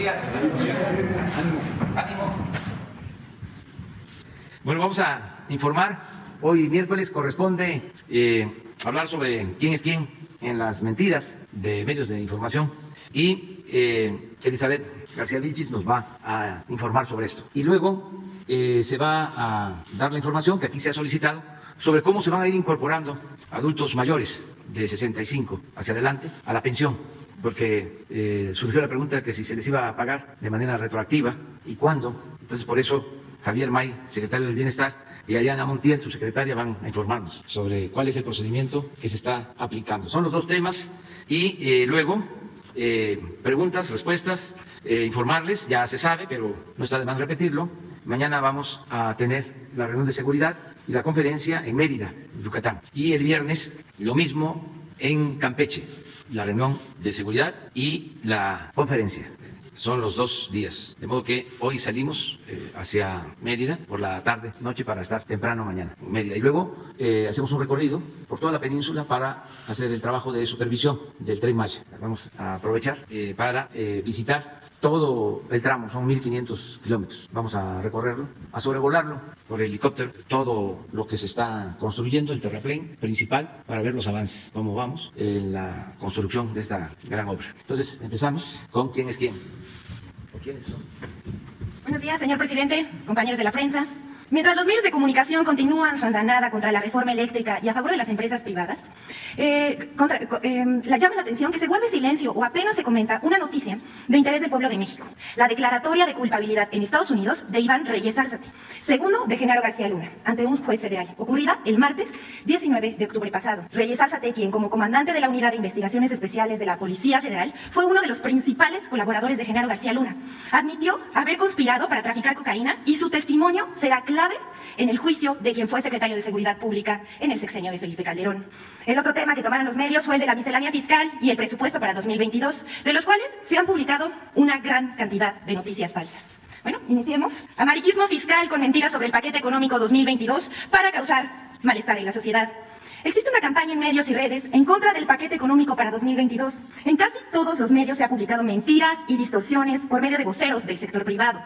días. Ánimo. Bueno, vamos a informar. Hoy miércoles corresponde hablar sobre quién es quién en las mentiras de medios de información y Elizabeth García Vilchis nos va a informar sobre esto. Y luego se va a dar la información que aquí se ha solicitado sobre cómo se van a ir incorporando adultos mayores de 65 hacia adelante a la pensión, porque surgió la pregunta que si se les iba a pagar de manera retroactiva y cuándo. Entonces, por eso Javier May, secretario del Bienestar, y Ariana Montiel, su secretaria, van a informarnos sobre cuál es el procedimiento que se está aplicando. Son los dos temas y luego preguntas, respuestas, informarles, ya se sabe, pero no está de más repetirlo. Mañana vamos a tener la reunión de seguridad y la conferencia en Mérida, Yucatán. Y el viernes lo mismo en Campeche, la reunión de seguridad y la conferencia. Son los 2 días, de modo que hoy salimos hacia Mérida por la tarde, noche, para estar temprano mañana en Mérida. Y luego hacemos un recorrido por toda la península para hacer el trabajo de supervisión del Tren Maya. Vamos a aprovechar para visitar todo el tramo, son 1.500 kilómetros. Vamos a recorrerlo, a sobrevolarlo por helicóptero, todo lo que se está construyendo, el terraplén principal, para ver los avances, cómo vamos en la construcción de esta gran obra. Entonces, empezamos con quién es quién. ¿O quiénes son? Buenos días, señor presidente, compañeros de la prensa. Mientras los medios de comunicación continúan su andanada contra la reforma eléctrica y a favor de las empresas privadas, llama la atención que se guarde silencio o apenas se comenta una noticia de interés del pueblo de México: la declaratoria de culpabilidad en Estados Unidos de Iván Reyes Arzate, segundo de Genaro García Luna, ante un juez federal, ocurrida el martes 19 de octubre pasado. Reyes Arzate, quien como comandante de la Unidad de Investigaciones Especiales de la Policía Federal fue uno de los principales colaboradores de Genaro García Luna, admitió haber conspirado para traficar cocaína y su testimonio será clave en el juicio de quien fue secretario de Seguridad Pública en el sexenio de Felipe Calderón. El otro tema que tomaron los medios fue el de la miscelánea fiscal y el presupuesto para 2022, de los cuales se han publicado una gran cantidad de noticias falsas. Bueno, iniciemos. Amarillismo fiscal con mentiras sobre el paquete económico 2022 para causar malestar en la sociedad. Existe una campaña en medios y redes en contra del paquete económico para 2022. En casi todos los medios se ha publicado mentiras y distorsiones por medio de voceros del sector privado.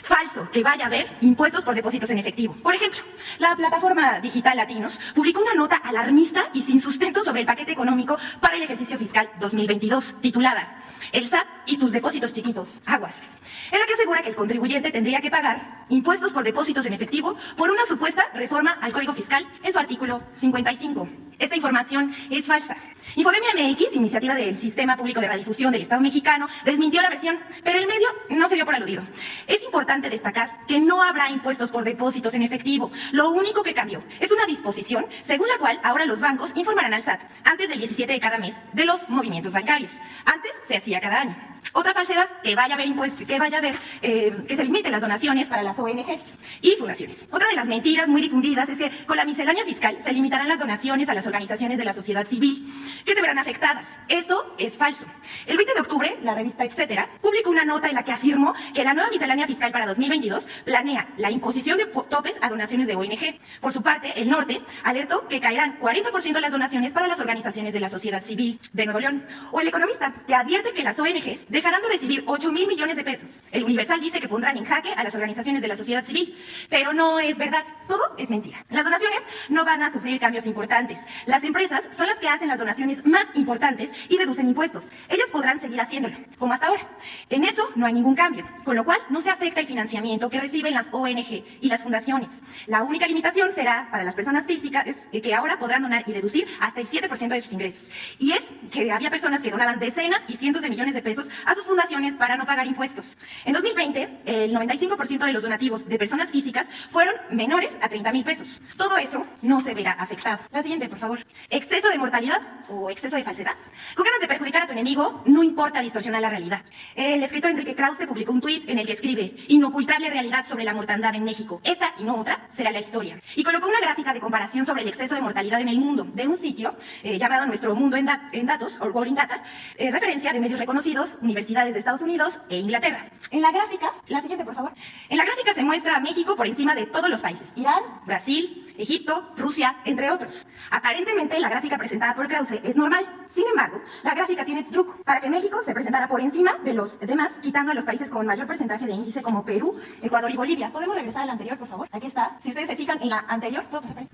Falso que vaya a haber impuestos por depósitos en efectivo. Por ejemplo, la plataforma digital Latinos publicó una nota alarmista y sin sustento sobre el paquete económico para el ejercicio fiscal 2022, titulada "El SAT y tus depósitos chiquitos, aguas", en la que asegura que el contribuyente tendría que pagar impuestos por depósitos en efectivo por una supuesta reforma al Código Fiscal en su artículo 55. Esta información es falsa. Infodemia MX, iniciativa del Sistema Público de Radiodifusión del Estado Mexicano, desmintió la versión, pero el medio no se dio por aludido. Es importante destacar que no habrá impuestos por depósitos en efectivo. Lo único que cambió es una disposición según la cual ahora los bancos informarán al SAT antes del 17 de cada mes de los movimientos bancarios. Antes se hacía cada año. Otra falsedad, que vaya a haber impuestos, que se limiten las donaciones para las ONGs y fundaciones. Otra de las mentiras muy difundidas es que con la miscelánea fiscal se limitarán las donaciones a las organizaciones de la sociedad civil, que se verán afectadas. Eso es falso. El 20 de octubre, la revista Etcétera publicó una nota en la que afirmó que la nueva miscelánea fiscal para 2022 planea la imposición de topes a donaciones de ONG. Por su parte, el Norte alertó que caerán 40% las donaciones para las organizaciones de la sociedad civil de Nuevo León. O El Economista te advierte que las ONGs dejarán de recibir 8,000 millones de pesos. El Universal dice que pondrán en jaque a las organizaciones de la sociedad civil, pero no es verdad. Todo es mentira. Las donaciones no van a sufrir cambios importantes. Las empresas son las que hacen las donaciones más importantes y deducen impuestos. Ellas podrán seguir haciéndolo, como hasta ahora. En eso no hay ningún cambio, con lo cual no se afecta el financiamiento que reciben las ONG y las fundaciones. La única limitación será para las personas físicas, que ahora podrán donar y deducir hasta el 7% de sus ingresos. Y es que había personas que donaban decenas y cientos de millones de pesos a sus fundaciones para no pagar impuestos. En 2020, el 95% de los donativos de personas físicas fueron menores a 30,000 pesos. Todo eso no se verá afectado. La siguiente, por favor. Exceso de mortalidad o exceso de falsedad. Con ganas de perjudicar a tu enemigo, no importa distorsionar la realidad. El escritor Enrique Krause publicó un tuit en el que escribe: "Inocultable realidad sobre la mortandad en México. Esta y no otra será la historia". Y colocó una gráfica de comparación sobre el exceso de mortalidad en el mundo, de un sitio llamado Nuestro Mundo en Datos, o World in Data, referencia de medios reconocidos, universidades de Estados Unidos e Inglaterra. En la gráfica, la siguiente, por favor. En la gráfica se muestra a México por encima de todos los países: Irán, Brasil, Egipto, Rusia, entre otros. Aparentemente, la gráfica presentada por Krause es normal. Sin embargo, la gráfica tiene truco para que México se presentara por encima de los demás, quitando a los países con mayor porcentaje de índice como Perú, Ecuador y Bolivia. ¿Podemos regresar a la anterior, por favor? Aquí está. Si ustedes se fijan en la anterior, ¿puedo pasar por ahí?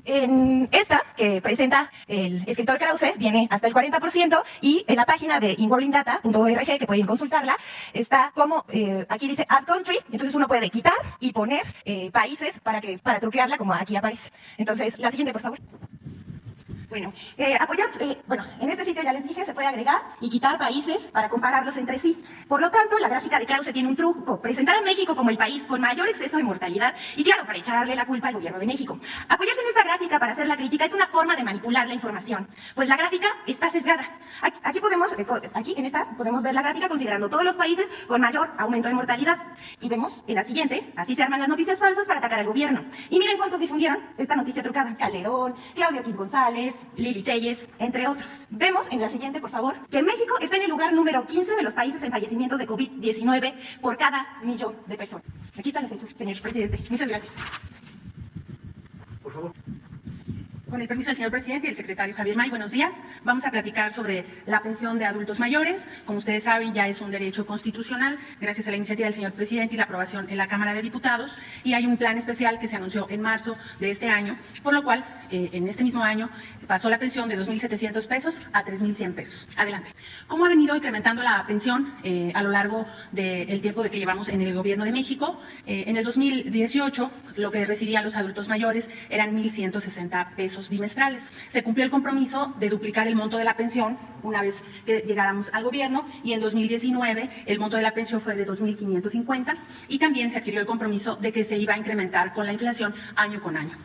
En esta, que presenta el escritor Krause, viene hasta el 40%, y en la página de inworldindata.org, que pueden consultarla, está como, aquí dice Add Country, entonces uno puede quitar y poner países para truquearla como aquí aparece. Entonces, la siguiente, por favor. Bueno, en este sitio ya les dije, se puede agregar y quitar países para compararlos entre sí. Por lo tanto, la gráfica de Krause tiene un truco: presentar a México como el país con mayor exceso de mortalidad y, claro, para echarle la culpa al gobierno de México. Apoyarse en esta gráfica para hacer la crítica es una forma de manipular la información, pues la gráfica está sesgada. Aquí en esta podemos ver la gráfica considerando todos los países con mayor aumento de mortalidad. Y vemos en la siguiente, así se arman las noticias falsas para atacar al gobierno. Y miren cuántos difundieron esta noticia trucada: Calderón, Claudio X González, Lili Telles, entre otros. Vemos en la siguiente, por favor, que México está en el lugar número 15 de los países en fallecimientos de COVID-19 por cada millón de personas. Aquí están los hechos, señor presidente. Muchas gracias. Por favor. Con el permiso del señor presidente y el secretario Javier May, buenos días. Vamos a platicar sobre la pensión de adultos mayores. Como ustedes saben, ya es un derecho constitucional gracias a la iniciativa del señor presidente y la aprobación en la Cámara de Diputados. Y hay un plan especial que se anunció en marzo de este año, por lo cual en este mismo año pasó la pensión de 2.700 pesos a 3.100 pesos. Adelante. ¿Cómo ha venido incrementando la pensión a lo largo del tiempo de que llevamos en el Gobierno de México? En el 2018, lo que recibían los adultos mayores eran 1.160 pesos bimestrales. Se cumplió el compromiso de duplicar el monto de la pensión una vez que llegáramos al gobierno, y en 2019 el monto de la pensión fue de 2.550, y también se adquirió el compromiso de que se iba a incrementar con la inflación año con año.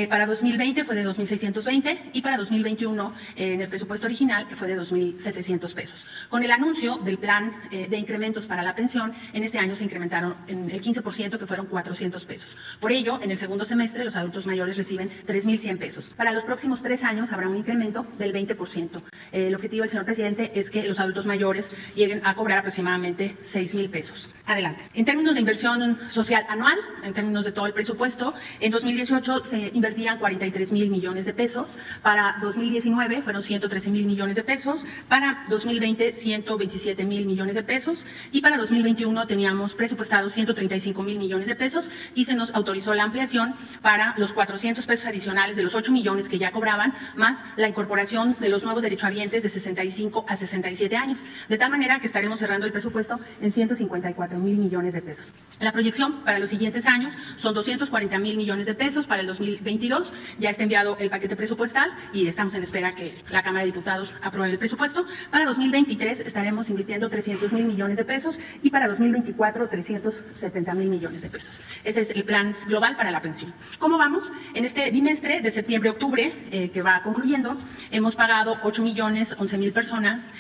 Para 2020 fue de 2.620 y para 2021 en el presupuesto original fue de 2.700 pesos. Con el anuncio del plan de incrementos para la pensión, en este año se incrementaron en el 15%, que fueron 400 pesos. Por ello, en el segundo semestre los adultos mayores reciben 3.100 pesos. Para los próximos 3 años habrá un incremento del 20%. El objetivo del señor presidente es que los adultos mayores lleguen a cobrar aproximadamente 6.000 pesos. Adelante. En términos de inversión social anual, en términos de todo el presupuesto, en 2018 se invertían 43.000 millones de pesos, para 2019 fueron 113.000 millones de pesos, para 2020 127.000 millones de pesos, y para 2021 teníamos presupuestados 135.000 millones de pesos, y se nos autorizó la ampliación para los 400 pesos adicionales de los 8 millones que ya cobraban, más la incorporación de los nuevos derechohabientes de 65 a 67 años, de tal manera que estaremos cerrando el presupuesto en 154.000 millones de pesos. La proyección para los siguientes años son 240.000 millones de pesos. Para el 2022 ya está enviado el paquete presupuestal y estamos en espera que la Cámara de Diputados apruebe el presupuesto. Para 2023 estaremos invirtiendo 300.000 millones de pesos, y para 2024 370.000 millones de pesos. Ese es el plan global para la pensión. ¿Cómo vamos? En este bimestre de septiembre a octubre, que va concluyendo, hemos pagado 8.011.000 personas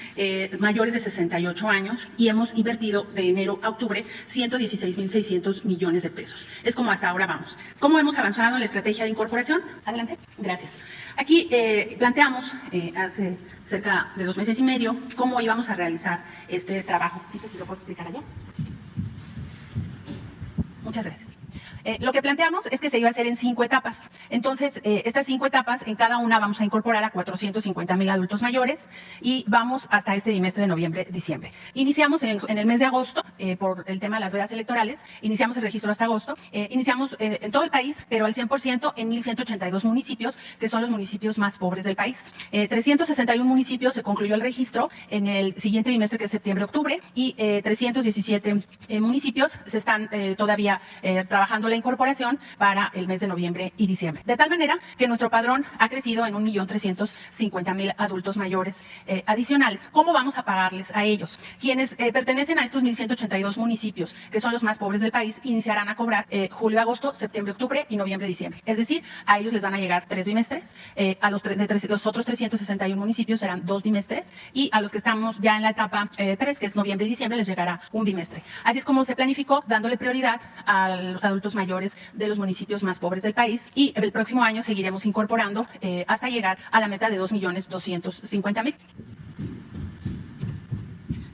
mayores de 68 años, y hemos invertido de enero a octubre 116.600 millones de pesos. Es como hasta ahora vamos. ¿Cómo hemos avanzado en la estrategia de incorporación? Adelante. Gracias. Aquí planteamos hace cerca de 2 meses y medio cómo íbamos a realizar este trabajo. No sé si lo puedo explicar allá. Muchas gracias. Lo que planteamos es que se iba a hacer en 5 etapas. Entonces, estas 5 etapas, en cada una vamos a incorporar a 450.000 adultos mayores, y vamos hasta este bimestre de noviembre-diciembre. Iniciamos en el mes de agosto, por el tema de las vedas electorales, iniciamos el registro hasta agosto. Iniciamos en todo el país, pero al 100% en 1.182 municipios, que son los municipios más pobres del país. 361 municipios se concluyó el registro en el siguiente bimestre, que es septiembre-octubre, y 317 municipios se están todavía trabajando la incorporación para el mes de noviembre y diciembre. De tal manera que nuestro padrón ha crecido en 1.350.000 adultos mayores adicionales. ¿Cómo vamos a pagarles a ellos? Quienes pertenecen a estos 1.182 municipios, que son los más pobres del país, iniciarán a cobrar julio, agosto, septiembre, octubre y noviembre, diciembre. Es decir, a ellos les van a llegar 3 bimestres, a los otros 361 municipios serán 2 bimestres, y a los que estamos ya en la etapa 3, que es noviembre y diciembre, les llegará 1 bimestre. Así es como se planificó, dándole prioridad a los adultos mayores de los municipios más pobres del país, y el próximo año seguiremos incorporando hasta llegar a la meta de 2.250.000.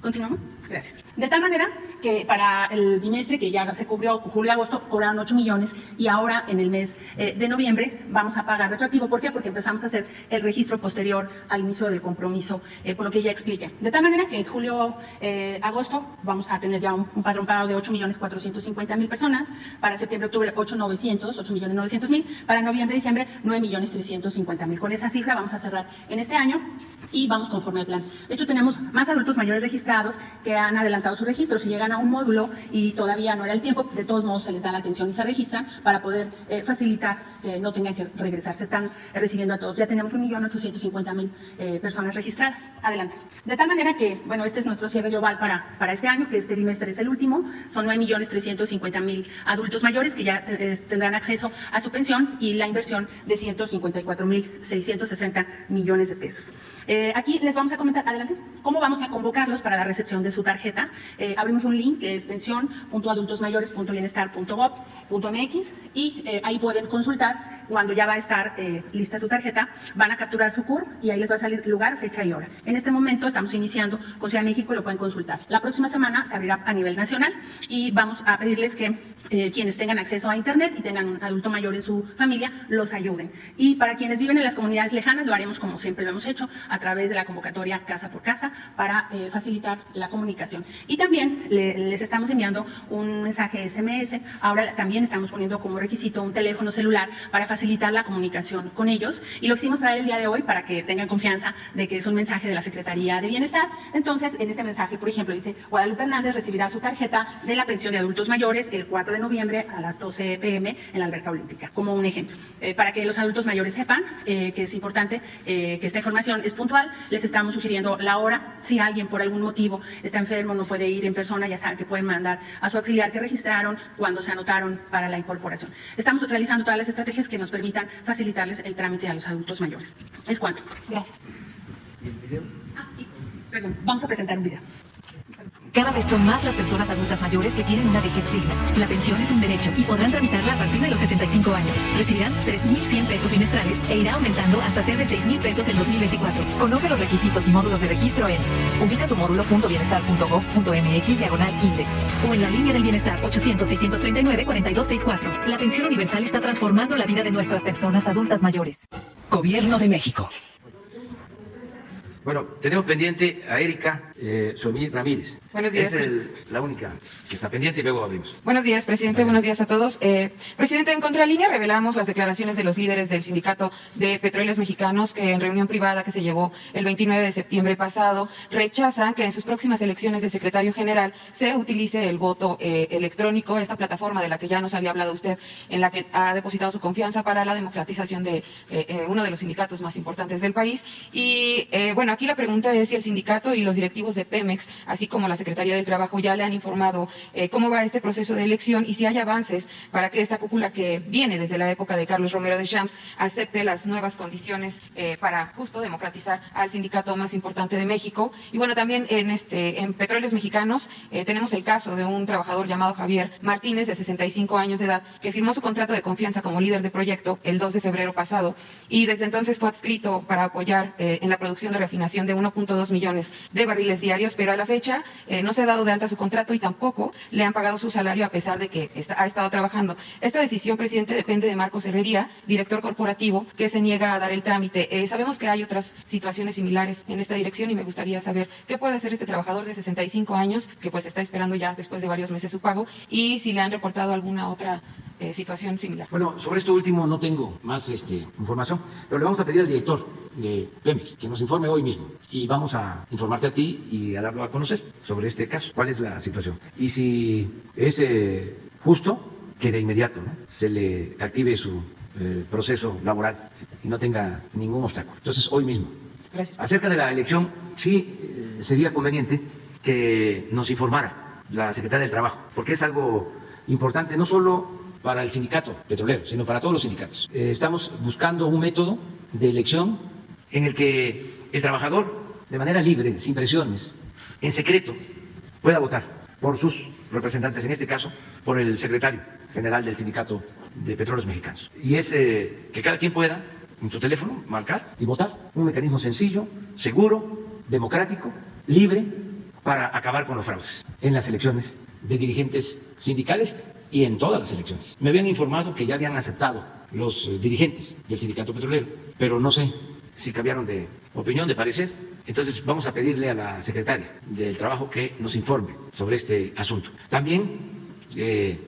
¿Continuamos? Gracias. De tal manera que para el bimestre que ya se cubrió, julio y agosto, cobraron 8 millones y ahora en el mes de noviembre vamos a pagar retroactivo. ¿Por qué? Porque empezamos a hacer el registro posterior al inicio del compromiso, por lo que ya expliqué. De tal manera que en julio, agosto vamos a tener ya un padrón pago de 8.450.000 personas. Para septiembre, octubre, 8.900.000. Para noviembre, diciembre, 9.350.000. Con esa cifra vamos a cerrar en este año y vamos conforme al plan. De hecho, tenemos más adultos mayores registrados que han adelantado su registro. Si llegan a un módulo y todavía no era el tiempo, de todos modos se les da la atención y se registran para poder facilitar que no tengan que regresar. Se están recibiendo a todos. Ya tenemos 1.850.000 personas registradas. Adelante. De tal manera que, bueno, este es nuestro cierre global para este año, que este bimestre es el último. Son 9.350.000 adultos mayores que ya tendrán acceso a su pensión y la inversión de 154.660 millones de pesos. Aquí les vamos a comentar, adelante, cómo vamos a convocarlos para la recepción de su tarjeta. Abrimos un link que es pensión.adultosmayores.bienestar.gov.mx y ahí pueden consultar cuando ya va a estar lista su tarjeta. Van a capturar su CURP y ahí les va a salir lugar, fecha y hora. En este momento estamos iniciando con Ciudad de México, lo pueden consultar. La próxima semana se abrirá a nivel nacional y vamos a pedirles que quienes tengan acceso a internet y tengan un adulto mayor en su familia los ayuden. Y para quienes viven en las comunidades lejanas lo haremos como siempre lo hemos hecho, a través de la convocatoria casa por casa para facilitar la comunicación. Y también les estamos enviando un mensaje SMS. Ahora también estamos poniendo como requisito un teléfono celular para facilitar la comunicación con ellos. Y lo quisimos traer el día de hoy para que tengan confianza de que es un mensaje de la Secretaría de Bienestar. Entonces, en este mensaje, por ejemplo, dice: Guadalupe Hernández recibirá su tarjeta de la pensión de adultos mayores el 4 de noviembre a las 12 p.m. en la alberca olímpica, como un ejemplo. Para que los adultos mayores sepan que es importante que esta información es puntual, les estamos sugiriendo la hora. Si alguien por algún motivo está enfermo, no puede ir en persona, ya saben que pueden mandar a su auxiliar que registraron cuando se anotaron para la incorporación. Estamos realizando todas las estrategias que nos permitan facilitarles el trámite a los adultos mayores. Es cuanto. Gracias. ¿Y el video? Perdón, vamos a presentar un video. Cada vez son más las personas adultas mayores que tienen una vejez digna. La pensión es un derecho y podrán tramitarla a partir de los 65 años. Recibirán 3.100 pesos bimestrales e irá aumentando hasta ser de 6.000 pesos en 2024. Conoce los requisitos y módulos de registro en ubicatumódulo.bienestar.gov.mx/index o en la línea del bienestar 800-639-4264. La pensión universal está transformando la vida de nuestras personas adultas mayores. Gobierno de México. Bueno, tenemos pendiente a Erika Somi Ramírez. Buenos días. Es la única que está pendiente y luego abrimos. Buenos días, presidente. Buenos días a todos. Presidente, en Contralínea revelamos las declaraciones de los líderes del Sindicato de Petróleos Mexicanos que en reunión privada que se llevó el 29 de septiembre pasado rechazan que en sus próximas elecciones de secretario general se utilice el voto electrónico, esta plataforma de la que ya nos había hablado usted, en la que ha depositado su confianza para la democratización de uno de los sindicatos más importantes del país. Y bueno, aquí la pregunta es si el sindicato y los directivos de Pemex, así como la Secretaría del Trabajo, ya le han informado cómo va este proceso de elección y si hay avances para que esta cúpula que viene desde la época de Carlos Romero de Champs acepte las nuevas condiciones para justo democratizar al sindicato más importante de México. Y bueno, también en Petróleos Mexicanos tenemos el caso de un trabajador llamado Javier Martínez, de 65 años de edad, que firmó su contrato de confianza como líder de proyecto el 2 de febrero pasado y desde entonces fue adscrito para apoyar en la producción de refinación de 1.2 millones de barriles diarios, pero a la fecha no se ha dado de alta su contrato y tampoco le han pagado su salario a pesar de que ha estado trabajando. Esta decisión, presidente, depende de Marcos Herrería, director corporativo, que se niega a dar el trámite. Sabemos que hay otras situaciones similares en esta dirección y me gustaría saber qué puede hacer este trabajador de 65 años que pues está esperando ya después de varios meses su pago y si le han reportado alguna otra situación similar. Bueno, sobre esto último no tengo más información, pero le vamos a pedir al director de Pemex que nos informe hoy mismo y vamos a informarte a ti y a darlo a conocer sobre este caso, cuál es la situación y si es justo que de inmediato, ¿no?, se le active su proceso laboral y no tenga ningún obstáculo. Entonces, hoy mismo. Gracias. Acerca de la elección, sí sería conveniente que nos informara la Secretaría del Trabajo, porque es algo importante, no solo para el sindicato petrolero, sino para todos los sindicatos. Estamos buscando un método de elección en el que el trabajador, de manera libre, sin presiones, en secreto, pueda votar por sus representantes, en este caso, por el secretario general del Sindicato de Petróleos Mexicanos. Y es que cada quien pueda, en su teléfono, marcar y votar. Un mecanismo sencillo, seguro, democrático, libre, para acabar con los fraudes en las elecciones de dirigentes sindicales y en todas las elecciones. Me habían informado que ya habían aceptado los dirigentes del sindicato petrolero, pero no sé si cambiaron de opinión, de parecer. Entonces vamos a pedirle a la secretaria del Trabajo que nos informe sobre este asunto. También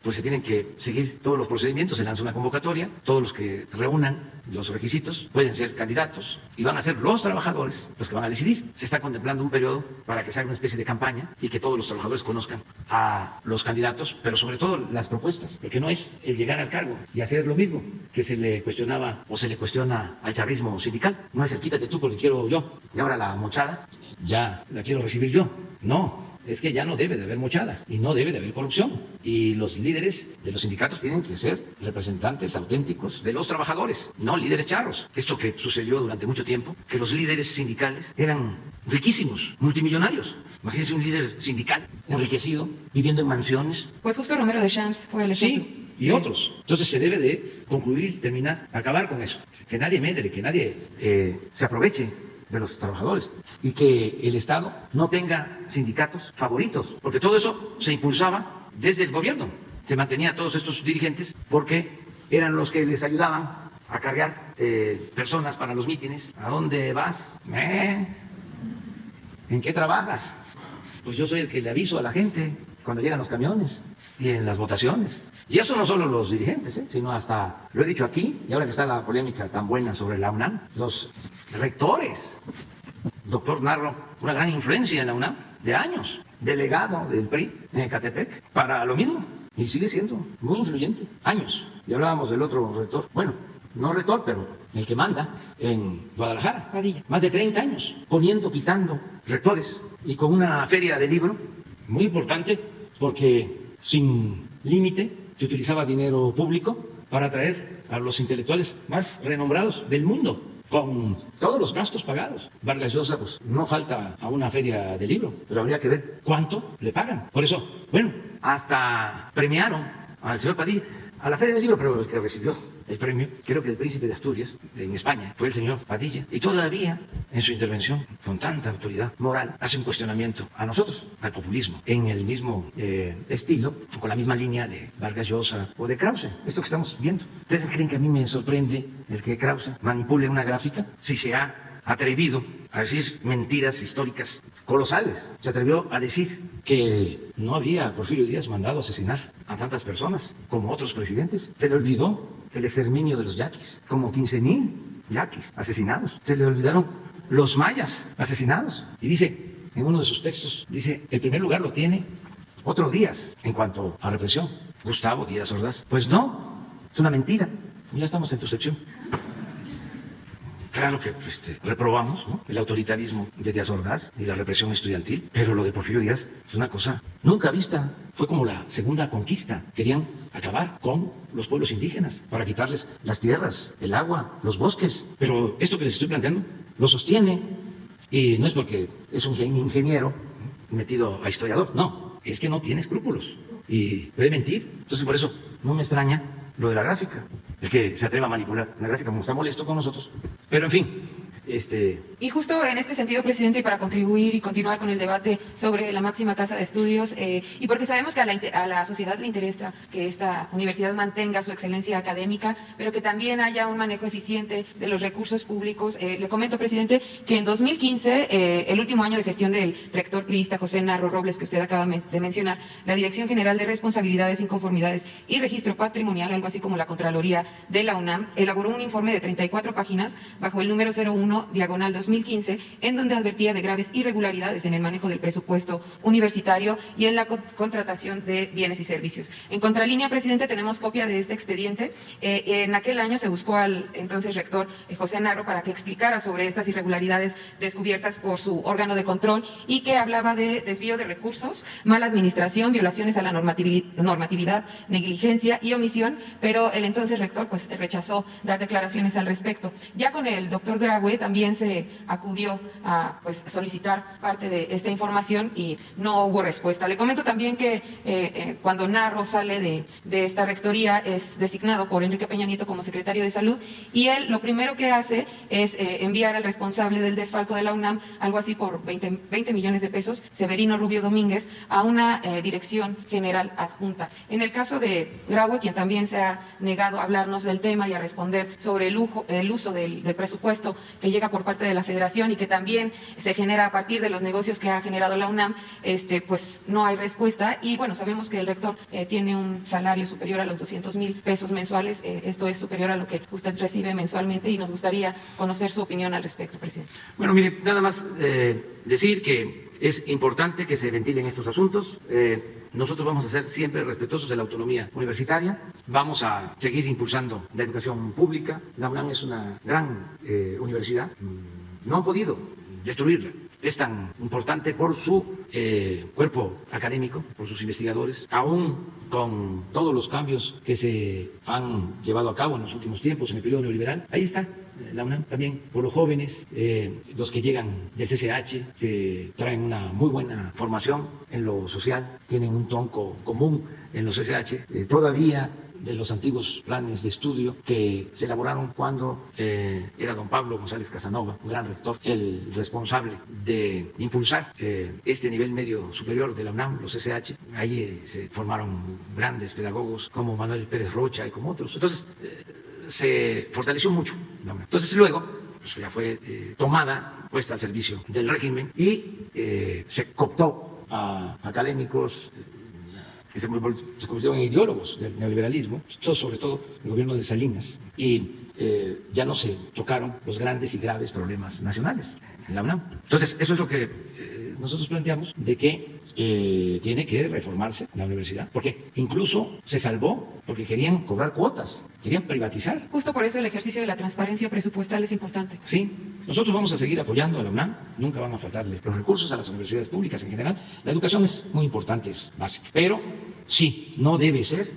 pues se tienen que seguir todos los procedimientos, se lanza una convocatoria, todos los que reúnan los requisitos pueden ser candidatos y van a ser los trabajadores los que van a decidir. Se está contemplando un periodo para que se haga una especie de campaña y que todos los trabajadores conozcan a los candidatos, pero sobre todo las propuestas, porque no es el llegar al cargo y hacer lo mismo que se le cuestionaba o se le cuestiona al charrismo sindical. No es el quítate tú porque quiero yo y ahora la mochada ya la quiero recibir yo. No. Es que ya no debe de haber mochada y no debe de haber corrupción. Y los líderes de los sindicatos tienen que ser representantes auténticos de los trabajadores, no líderes charros. Esto que sucedió durante mucho tiempo, que los líderes sindicales eran riquísimos, multimillonarios. Imagínense un líder sindical enriquecido, viviendo en mansiones. Pues justo Romero de Champs fue el ejemplo. Sí, y otros. Entonces se debe de concluir, terminar, acabar con eso. Que nadie medre, que nadie se aproveche de los trabajadores y que el Estado no tenga sindicatos favoritos, porque todo eso se impulsaba desde el gobierno. Se mantenía a todos estos dirigentes porque eran los que les ayudaban a cargar personas para los mítines. ¿A dónde vas? ¿En qué trabajas? Pues yo soy el que le aviso a la gente cuando llegan los camiones y en las votaciones. Y eso no solo los dirigentes, sino hasta, lo he dicho aquí, y ahora que está la polémica tan buena sobre la UNAM, los rectores. Doctor Narro, una gran influencia en la UNAM, de años, delegado del PRI en Ecatepec, para lo mismo. Y sigue siendo muy influyente, años. Y hablábamos del otro rector, bueno, no rector, pero el que manda en Guadalajara, Padilla. Más de 30 años, poniendo, quitando rectores, y con una feria de libro muy importante, porque sin límite se utilizaba dinero público para atraer a los intelectuales más renombrados del mundo, con todos los gastos pagados. Vargas Llosa, pues no falta a una feria de libro, pero habría que ver cuánto le pagan. Por eso, bueno, hasta premiaron al señor Padilla a la feria del libro, pero el que recibió el premio, creo que el príncipe de Asturias, en España, fue el señor Padilla. Y todavía, en su intervención, con tanta autoridad moral, hace un cuestionamiento a nosotros, al populismo, en el mismo estilo, con la misma línea de Vargas Llosa o de Krause. Esto que estamos viendo. ¿Ustedes creen que a mí me sorprende el que Krause manipule una gráfica? Si se ha atrevido a decir mentiras históricas colosales. Se atrevió a decir que no había Porfirio Díaz mandado asesinar a tantas personas como otros presidentes. Se le olvidó el exterminio de los yaquis, como 15,000 yaquis asesinados. Se le olvidaron los mayas asesinados. Y dice, en uno de sus textos, dice, el primer lugar lo tiene otro Díaz en cuanto a represión, Gustavo Díaz Ordaz. Pues no, es una mentira. Ya estamos en tu sección. Claro que reprobamos, ¿no?, el autoritarismo de Díaz Ordaz y la represión estudiantil, pero lo de Porfirio Díaz es una cosa nunca vista. Fue como la segunda conquista. Querían acabar con los pueblos indígenas para quitarles las tierras, el agua, los bosques. Pero esto que les estoy planteando lo sostiene, y no es porque es un ingeniero metido a historiador, no, es que no tiene escrúpulos y puede mentir. Entonces por eso no me extraña lo de la gráfica. El que se atreva a manipular una gráfica como está molesto con nosotros. Pero en fin, Y justo en este sentido, presidente, y para contribuir y continuar con el debate sobre la máxima casa de estudios, y porque sabemos que a la sociedad le interesa que esta universidad mantenga su excelencia académica, pero que también haya un manejo eficiente de los recursos públicos, le comento, presidente, que en 2015, el último año de gestión del rector priista José Narro Robles, que usted acaba de mencionar, la Dirección General de Responsabilidades, Inconformidades y Registro Patrimonial, algo así como la Contraloría de la UNAM, elaboró un informe de 34 páginas bajo el número 01/2015, en donde advertía de graves irregularidades en el manejo del presupuesto universitario y en la contratación de bienes y servicios. En contralínea, presidente, tenemos copia de este expediente. En aquel año se buscó al entonces rector José Narro para que explicara sobre estas irregularidades descubiertas por su órgano de control y que hablaba de desvío de recursos, mala administración, violaciones a la normatividad, negligencia y omisión, pero el entonces rector pues rechazó dar declaraciones al respecto. Ya con el doctor Graue también se acudió a pues, solicitar parte de esta información y no hubo respuesta. Le comento también que cuando Narro sale de esta rectoría es designado por Enrique Peña Nieto como secretario de Salud y él lo primero que hace es enviar al responsable del desfalco de la UNAM, algo así por 20 millones de pesos, Severino Rubio Domínguez, a una dirección general adjunta. En el caso de Graue, quien también se ha negado a hablarnos del tema y a responder sobre el uso del presupuesto que llega por parte de la Federación y que también se genera a partir de los negocios que ha generado la UNAM, pues no hay respuesta. Y bueno, sabemos que el rector tiene un salario superior a los 200,000 pesos mensuales. Esto es superior a lo que usted recibe mensualmente y nos gustaría conocer su opinión al respecto, presidente. Bueno, mire, nada más decir que es importante que se ventilen estos asuntos. Nosotros vamos a ser siempre respetuosos de la autonomía universitaria. Vamos a seguir impulsando la educación pública. La UNAM es una gran universidad. No han podido destruirla. Es tan importante por su cuerpo académico, por sus investigadores, aún con todos los cambios que se han llevado a cabo en los últimos tiempos, en el periodo neoliberal. Ahí está la UNAM también, por los jóvenes, los que llegan del CCH, que traen una muy buena formación en lo social, tienen un tronco común en los CCH, todavía de los antiguos planes de estudio que se elaboraron cuando era don Pablo González Casanova, un gran rector, el responsable de impulsar este nivel medio superior de la UNAM, los CCH. Ahí se formaron grandes pedagogos como Manuel Pérez Rocha y como otros. Entonces, se fortaleció mucho la UNAM. Entonces, luego, pues ya fue tomada, puesta al servicio del régimen y se cooptó a académicos que se convirtieron en ideólogos del neoliberalismo, sobre todo el gobierno de Salinas, y ya no se tocaron los grandes y graves problemas nacionales en la UNAM. Entonces, eso es lo que nosotros planteamos, de que tiene que reformarse la universidad, porque incluso se salvó porque querían cobrar cuotas, querían privatizar. Justo por eso el ejercicio de la transparencia presupuestal es importante. Sí, nosotros vamos a seguir apoyando a la UNAM, nunca van a faltarle los recursos a las universidades públicas en general. La educación es muy importante, es básica, pero sí, no debe ser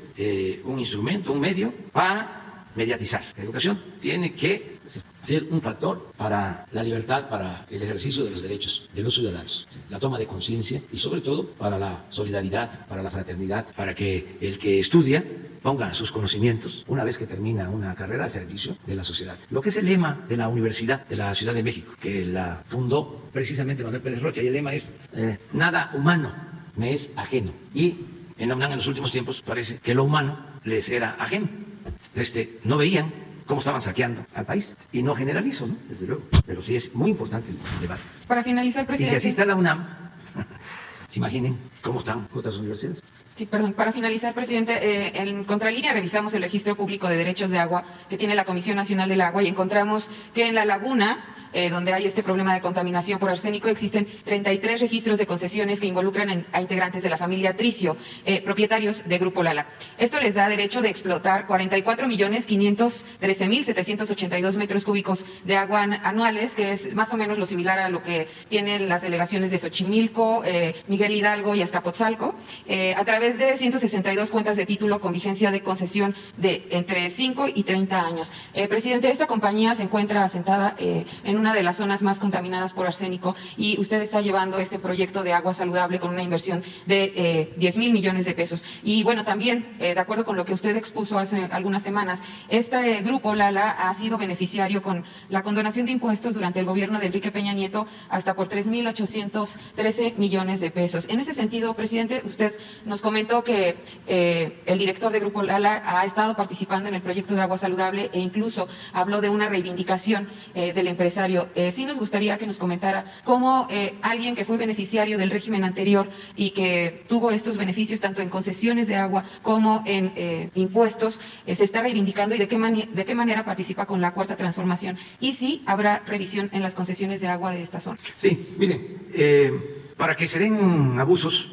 un instrumento, un medio para mediatizar. La educación tiene que ser un factor para la libertad, para el ejercicio de los derechos de los ciudadanos, la toma de conciencia y sobre todo para la solidaridad, para la fraternidad, para que el que estudia ponga sus conocimientos una vez que termina una carrera al servicio de la sociedad. Lo que es el lema de la Universidad de la Ciudad de México, que la fundó precisamente Manuel Pérez Rocha, y el lema es nada humano me es ajeno. Y en la UNAM en los últimos tiempos parece que lo humano les era ajeno. No veían cómo estaban saqueando al país. Y no generalizo, ¿no? Desde luego. Pero sí es muy importante el debate. Para finalizar, presidente. Y si así está la UNAM, imaginen cómo están otras universidades. Sí, perdón. Para finalizar, presidente, en Contralínea revisamos el registro público de derechos de agua que tiene la Comisión Nacional del Agua y encontramos que en La Laguna, donde hay este problema de contaminación por arsénico, existen 33 registros de concesiones que involucran a integrantes de la familia Tricio, propietarios de Grupo Lala. Esto les da derecho de explotar 44.513.782 metros cúbicos de agua anuales, que es más o menos lo similar a lo que tienen las delegaciones de Xochimilco, Miguel Hidalgo y Azcapotzalco, a través de 162 cuentas de título con vigencia de concesión de entre 5 y 30 años. Presidente, esta compañía se encuentra asentada en una de las zonas más contaminadas por arsénico y usted está llevando este proyecto de agua saludable con una inversión de 10,000 millones de pesos. Y bueno, también, de acuerdo con lo que usted expuso hace algunas semanas, este grupo Lala ha sido beneficiario con la condonación de impuestos durante el gobierno de Enrique Peña Nieto hasta por 3,813 millones de pesos. En ese sentido, presidente, usted nos comentó que el director de Grupo Lala ha estado participando en el proyecto de agua saludable e incluso habló de una reivindicación del empresario. Sí nos gustaría que nos comentara cómo alguien que fue beneficiario del régimen anterior y que tuvo estos beneficios tanto en concesiones de agua como en impuestos, se está reivindicando y de qué manera participa con la Cuarta Transformación y si habrá revisión en las concesiones de agua de esta zona. Sí, miren, para que se den abusos,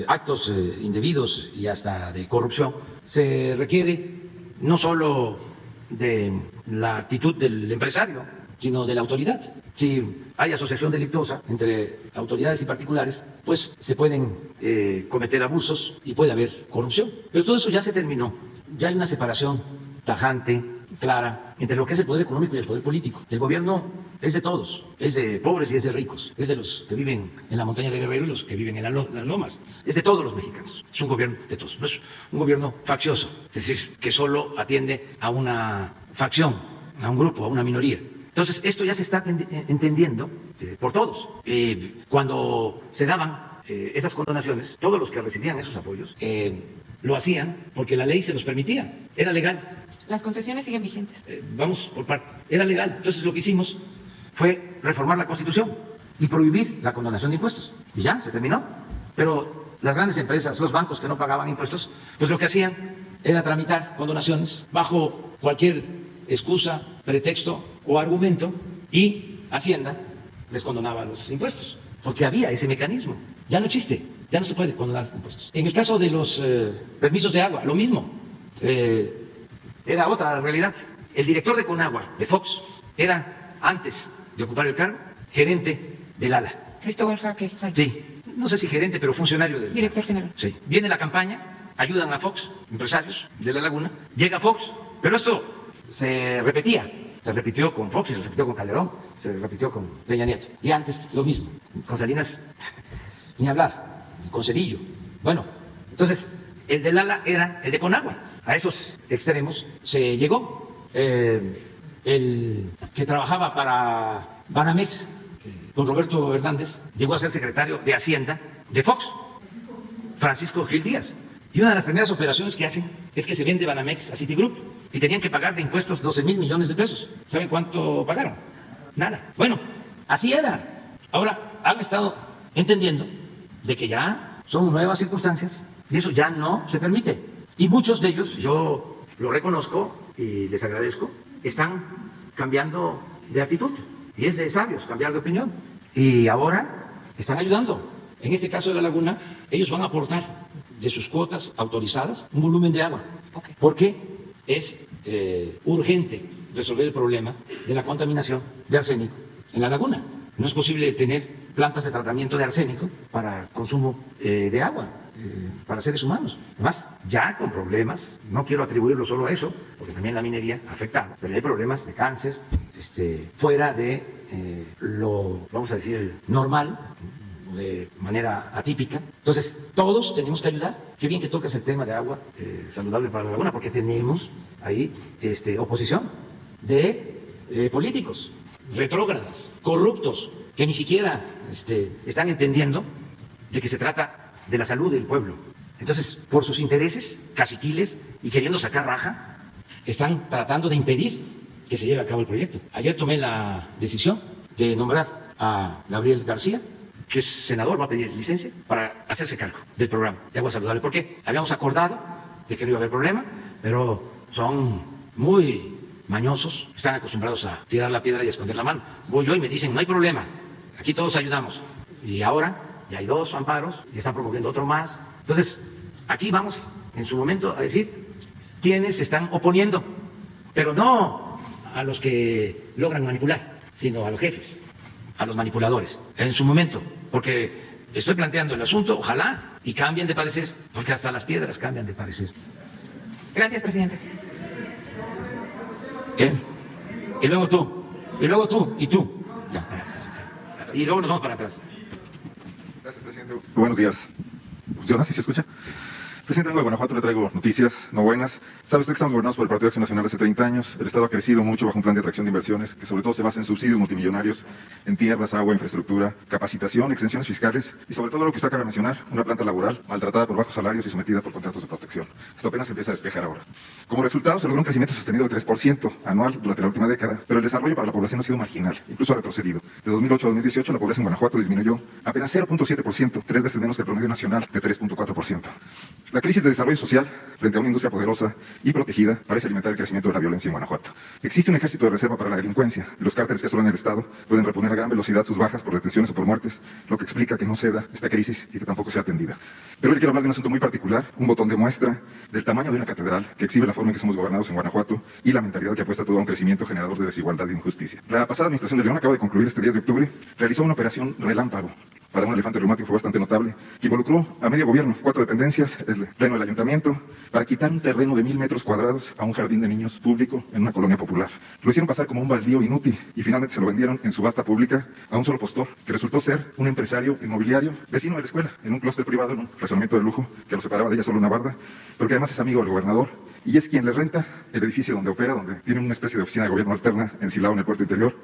actos indebidos y hasta de corrupción, se requiere no solo de la actitud del empresario, sino de la autoridad. Si hay asociación delictuosa entre autoridades y particulares, pues se pueden cometer abusos y puede haber corrupción. Pero todo eso ya se terminó. Ya hay una separación tajante, clara, entre lo que es el poder económico y el poder político. El gobierno es de todos, es de pobres y es de ricos, es de los que viven en la montaña de Guerrero y los que viven en las lomas, es de todos los mexicanos, es un gobierno de todos, no es un gobierno faccioso, es decir, que solo atiende a una facción, a un grupo, a una minoría. Entonces, esto ya se está entendiendo por todos. Cuando se daban esas condonaciones, todos los que recibían esos apoyos lo hacían porque la ley se los permitía, era legal. Las concesiones siguen vigentes. Vamos por parte, era legal. Entonces lo que hicimos fue reformar la Constitución y prohibir la condonación de impuestos. Y ya, se terminó. Pero las grandes empresas, los bancos que no pagaban impuestos, pues lo que hacían era tramitar condonaciones bajo cualquier excusa, pretexto o argumento y Hacienda les condonaba los impuestos. Porque había ese mecanismo. Ya no existe, ya no se puede condonar impuestos. En el caso de los permisos de agua, lo mismo. Era otra realidad. El director de Conagua, de Fox, era, antes de ocupar el cargo, gerente del ALA. Cristóbal Jaque. Sí, no sé si gerente, pero funcionario del Director general. Sí. Viene la campaña, ayudan a Fox, empresarios de La Laguna, llega Fox, pero esto se repetía. Se repitió con Fox, se repitió con Calderón, se repitió con Peña Nieto. Y antes lo mismo, con Salinas, ni hablar, con Cedillo. Bueno, entonces, el del ALA era el de Conagua. A esos extremos se llegó. El que trabajaba para Banamex, don Roberto Hernández, llegó a ser secretario de Hacienda de Fox, Francisco Gil Díaz. Y una de las primeras operaciones que hacen es que se vende Banamex a Citigroup y tenían que pagar de impuestos 12,000 millones de pesos. ¿Saben cuánto pagaron? Nada. Bueno, así era. Ahora han estado entendiendo de que ya son nuevas circunstancias y eso ya no se permite. Y muchos de ellos, yo lo reconozco y les agradezco, están cambiando de actitud. Y es de sabios cambiar de opinión. Y ahora están ayudando. En este caso de La Laguna, ellos van a aportar de sus cuotas autorizadas un volumen de agua. Porque es urgente resolver el problema de la contaminación de arsénico en La Laguna. No es posible tener plantas de tratamiento de arsénico para consumo de agua para seres humanos. Además, ya con problemas, no quiero atribuirlo solo a eso, porque también la minería ha afectado, pero hay problemas de cáncer fuera de lo, vamos a decir, normal, de manera atípica. Entonces, todos tenemos que ayudar. Qué bien que tocas el tema de agua saludable para La Laguna, porque tenemos ahí oposición de políticos retrógradas, corruptos, que ni siquiera están entendiendo de que se trata de la salud del pueblo. Entonces, por sus intereses caciquiles y queriendo sacar raja, están tratando de impedir que se lleve a cabo el proyecto. Ayer tomé la decisión de nombrar a Gabriel García, que es senador, va a pedir licencia para hacerse cargo del programa de agua saludable. ¿Por qué? Habíamos acordado de que no iba a haber problema, pero son muy mañosos, están acostumbrados a tirar la piedra y a esconder la mano. Voy yo y me dicen, no hay problema, aquí todos ayudamos. Y ahora ya hay 2 amparos y están promoviendo otro más. Entonces, aquí vamos en su momento a decir quiénes se están oponiendo, pero no a los que logran manipular, sino a los jefes, a los manipuladores, en su momento, porque estoy planteando el asunto, ojalá, y cambien de parecer, porque hasta las piedras cambian de parecer. Gracias, presidente. ¿Qué? Y luego tú, y tú. Ya, y luego nos vamos para atrás. Gracias, presidente. Buenos días. ¿Funciona? ¿Sí se escucha? Presidente, vengo de Guanajuato, le traigo noticias no buenas. Sabe usted que estamos gobernados por el Partido Acción Nacional hace 30 años. El Estado ha crecido mucho bajo un plan de atracción de inversiones que sobre todo se basa en subsidios multimillonarios en tierras, agua, infraestructura, capacitación, exenciones fiscales y sobre todo lo que usted acaba de mencionar, una planta laboral maltratada por bajos salarios y sometida por contratos de protección. Esto apenas se empieza a despejar ahora. Como resultado se logró un crecimiento sostenido de 3% anual durante la última década, pero el desarrollo para la población ha sido marginal, incluso ha retrocedido. De 2008 a 2018 la población en Guanajuato disminuyó apenas 0.7%, 3 veces menos que el promedio nacional de 3.4%. La crisis de desarrollo social frente a una industria poderosa y protegida parece alimentar el crecimiento de la violencia en Guanajuato. Existe un ejército de reserva para la delincuencia y los cárteles que asolan el Estado pueden reponer a gran velocidad sus bajas por detenciones o por muertes, lo que explica que no ceda esta crisis y que tampoco sea atendida. Pero hoy quiero hablar de un asunto muy particular, un botón de muestra del tamaño de una catedral que exhibe la forma en que somos gobernados en Guanajuato y la mentalidad que apuesta todo a un crecimiento generador de desigualdad e injusticia. La pasada administración de León acaba de concluir este 10 de octubre, realizó una operación relámpago para un elefante reumático fue bastante notable, que involucró a medio gobierno, 4 dependencias, el pleno del ayuntamiento, para quitar un terreno de 1000 metros cuadrados a un jardín de niños público en una colonia popular. Lo hicieron pasar como un baldío inútil y finalmente se lo vendieron en subasta pública a un solo postor, que resultó ser un empresario inmobiliario vecino de la escuela, en un clúster privado, en un fraccionamiento de lujo que lo separaba de ella solo una barda, pero que además es amigo del gobernador y es quien le renta el edificio donde opera, donde tiene una especie de oficina de gobierno alterna en Silao, en el puerto interior,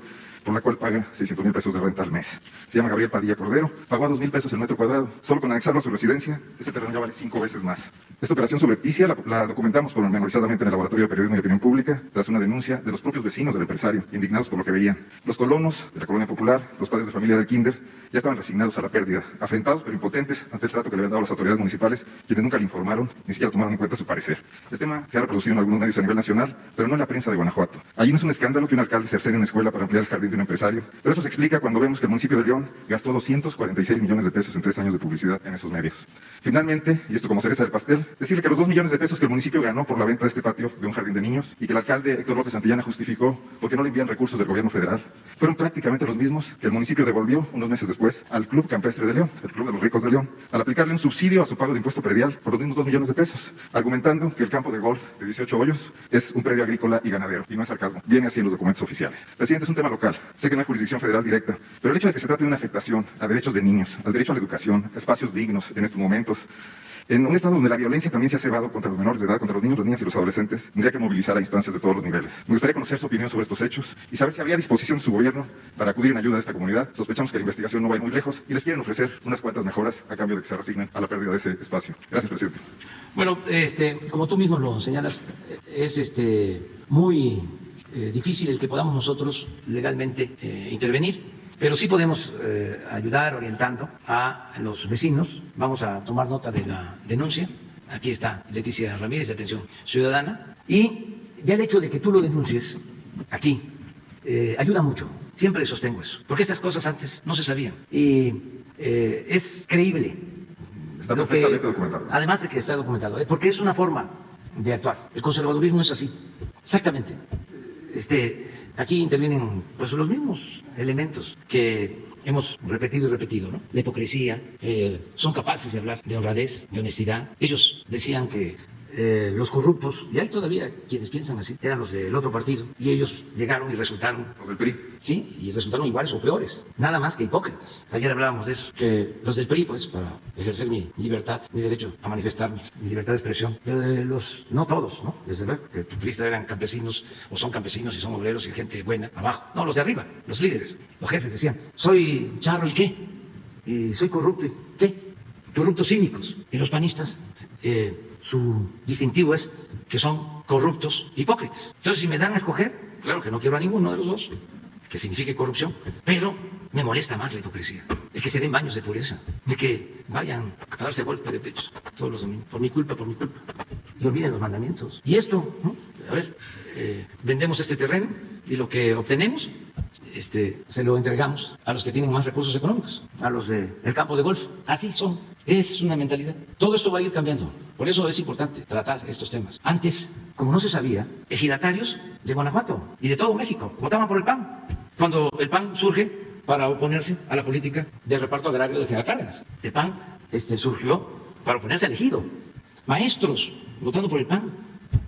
por la cual paga 600,000 pesos de renta al mes. Se llama Gabriel Padilla Cordero, pagó a 2,000 pesos el metro cuadrado. Solo con anexarlo a su residencia, ese terreno ya vale 5 veces más. Esta operación subrepticia la documentamos pormenorizadamente en el Laboratorio de Periodismo y Opinión Pública, tras una denuncia de los propios vecinos del empresario, indignados por lo que veían. Los colonos de la colonia popular, los padres de familia del kinder, ya estaban resignados a la pérdida, afrentados pero impotentes ante el trato que le habían dado las autoridades municipales, quienes nunca le informaron, ni siquiera tomaron en cuenta su parecer. El tema se ha reproducido en algunos medios a nivel nacional, pero no en la prensa de Guanajuato. Allí no es un escándalo que un alcalde cercene una escuela para ampliar el jardín de un empresario, pero eso se explica cuando vemos que el municipio de León gastó 246 millones de pesos en 3 años de publicidad en esos medios. Finalmente, y esto como cereza del pastel, decirle que los 2 millones de pesos que el municipio ganó por la venta de este patio de un jardín de niños y que el alcalde Héctor López Santillana justificó porque no le envían recursos del gobierno federal, fueron prácticamente los mismos que el municipio devolvió unos meses después al Club Campestre de León, el Club de los Ricos de León, al aplicarle un subsidio a su pago de impuesto predial por los mismos 2 millones de pesos, argumentando que el campo de golf de 18 hoyos es un predio agrícola y ganadero, y no es sarcasmo, viene así en los documentos oficiales. Presidente, es un tema local, sé que no hay jurisdicción federal directa, pero el hecho de que se trate de una afectación a derechos de niños, al derecho a la educación, a espacios dignos en estos momentos, en un estado donde la violencia también se ha cebado contra los menores de edad, contra los niños, las niñas y los adolescentes, tendría que movilizar a instancias de todos los niveles. Me gustaría conocer su opinión sobre estos hechos y saber si habría disposición de su gobierno para acudir en ayuda de esta comunidad. Sospechamos que la investigación no va a ir muy lejos y les quieren ofrecer unas cuantas mejoras a cambio de que se resignen a la pérdida de ese espacio. Gracias, presidente. Bueno, como tú mismo lo señalas, es muy difícil el que podamos nosotros legalmente intervenir. Pero sí podemos ayudar orientando a los vecinos. Vamos a tomar nota de la denuncia. Aquí está Leticia Ramírez, de Atención Ciudadana. Y ya el hecho de que tú lo denuncies aquí ayuda mucho. Siempre sostengo eso. Porque estas cosas antes no se sabían. Y es creíble. Está perfectamente documentado. Además de que está documentado. Porque es una forma de actuar. El conservadurismo es así. Exactamente. Aquí intervienen pues los mismos elementos que hemos repetido y repetido, ¿no? La hipocresía, son capaces de hablar de honradez, de honestidad. Ellos decían que los corruptos, y hay todavía quienes piensan así, eran los del otro partido, y ellos llegaron y resultaron... Los del PRI. Sí, y resultaron iguales o peores, nada más que hipócritas. Ayer hablábamos de eso, que los del PRI, pues, para ejercer mi libertad, mi derecho a manifestarme, mi libertad de expresión, no todos, ¿no? Desde luego, que los PRIistas eran campesinos, o son campesinos y son obreros y gente buena, abajo. No, los de arriba, los líderes, los jefes decían, soy charro, ¿y qué? Y soy corrupto, ¿y qué? Corruptos cínicos. Y los panistas, su distintivo es que son corruptos hipócritas. Entonces, si me dan a escoger, claro que no quiero a ninguno de los dos, que signifique corrupción, pero me molesta más la hipocresía, el que se den baños de pureza, de que vayan a darse golpe de pecho todos los domingos, por mi culpa, y olviden los mandamientos. Y esto, ¿no? A ver, vendemos este terreno y lo que obtenemos se lo entregamos a los que tienen más recursos económicos, a los del campo de golf. Así son, es una mentalidad. Todo esto va a ir cambiando. Por eso es importante tratar estos temas. Antes, como no se sabía, ejidatarios de Guanajuato y de todo México votaban por el PAN. Cuando el PAN surge para oponerse a la política de reparto agrario de General Cárdenas. El PAN surgió para oponerse al ejido. Maestros votando por el PAN.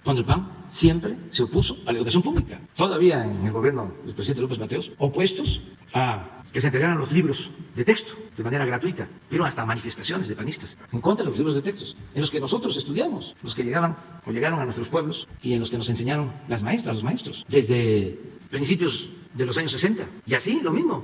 Cuando el PAN siempre se opuso a la educación pública. Todavía en el gobierno del presidente López Mateos, opuestos a que se entregaran los libros de texto de manera gratuita, pero hasta manifestaciones de panistas en contra de los libros de textos, en los que nosotros estudiamos, los que llegaban o llegaron a nuestros pueblos y en los que nos enseñaron las maestras, los maestros, desde principios de los años 60. Y así, lo mismo,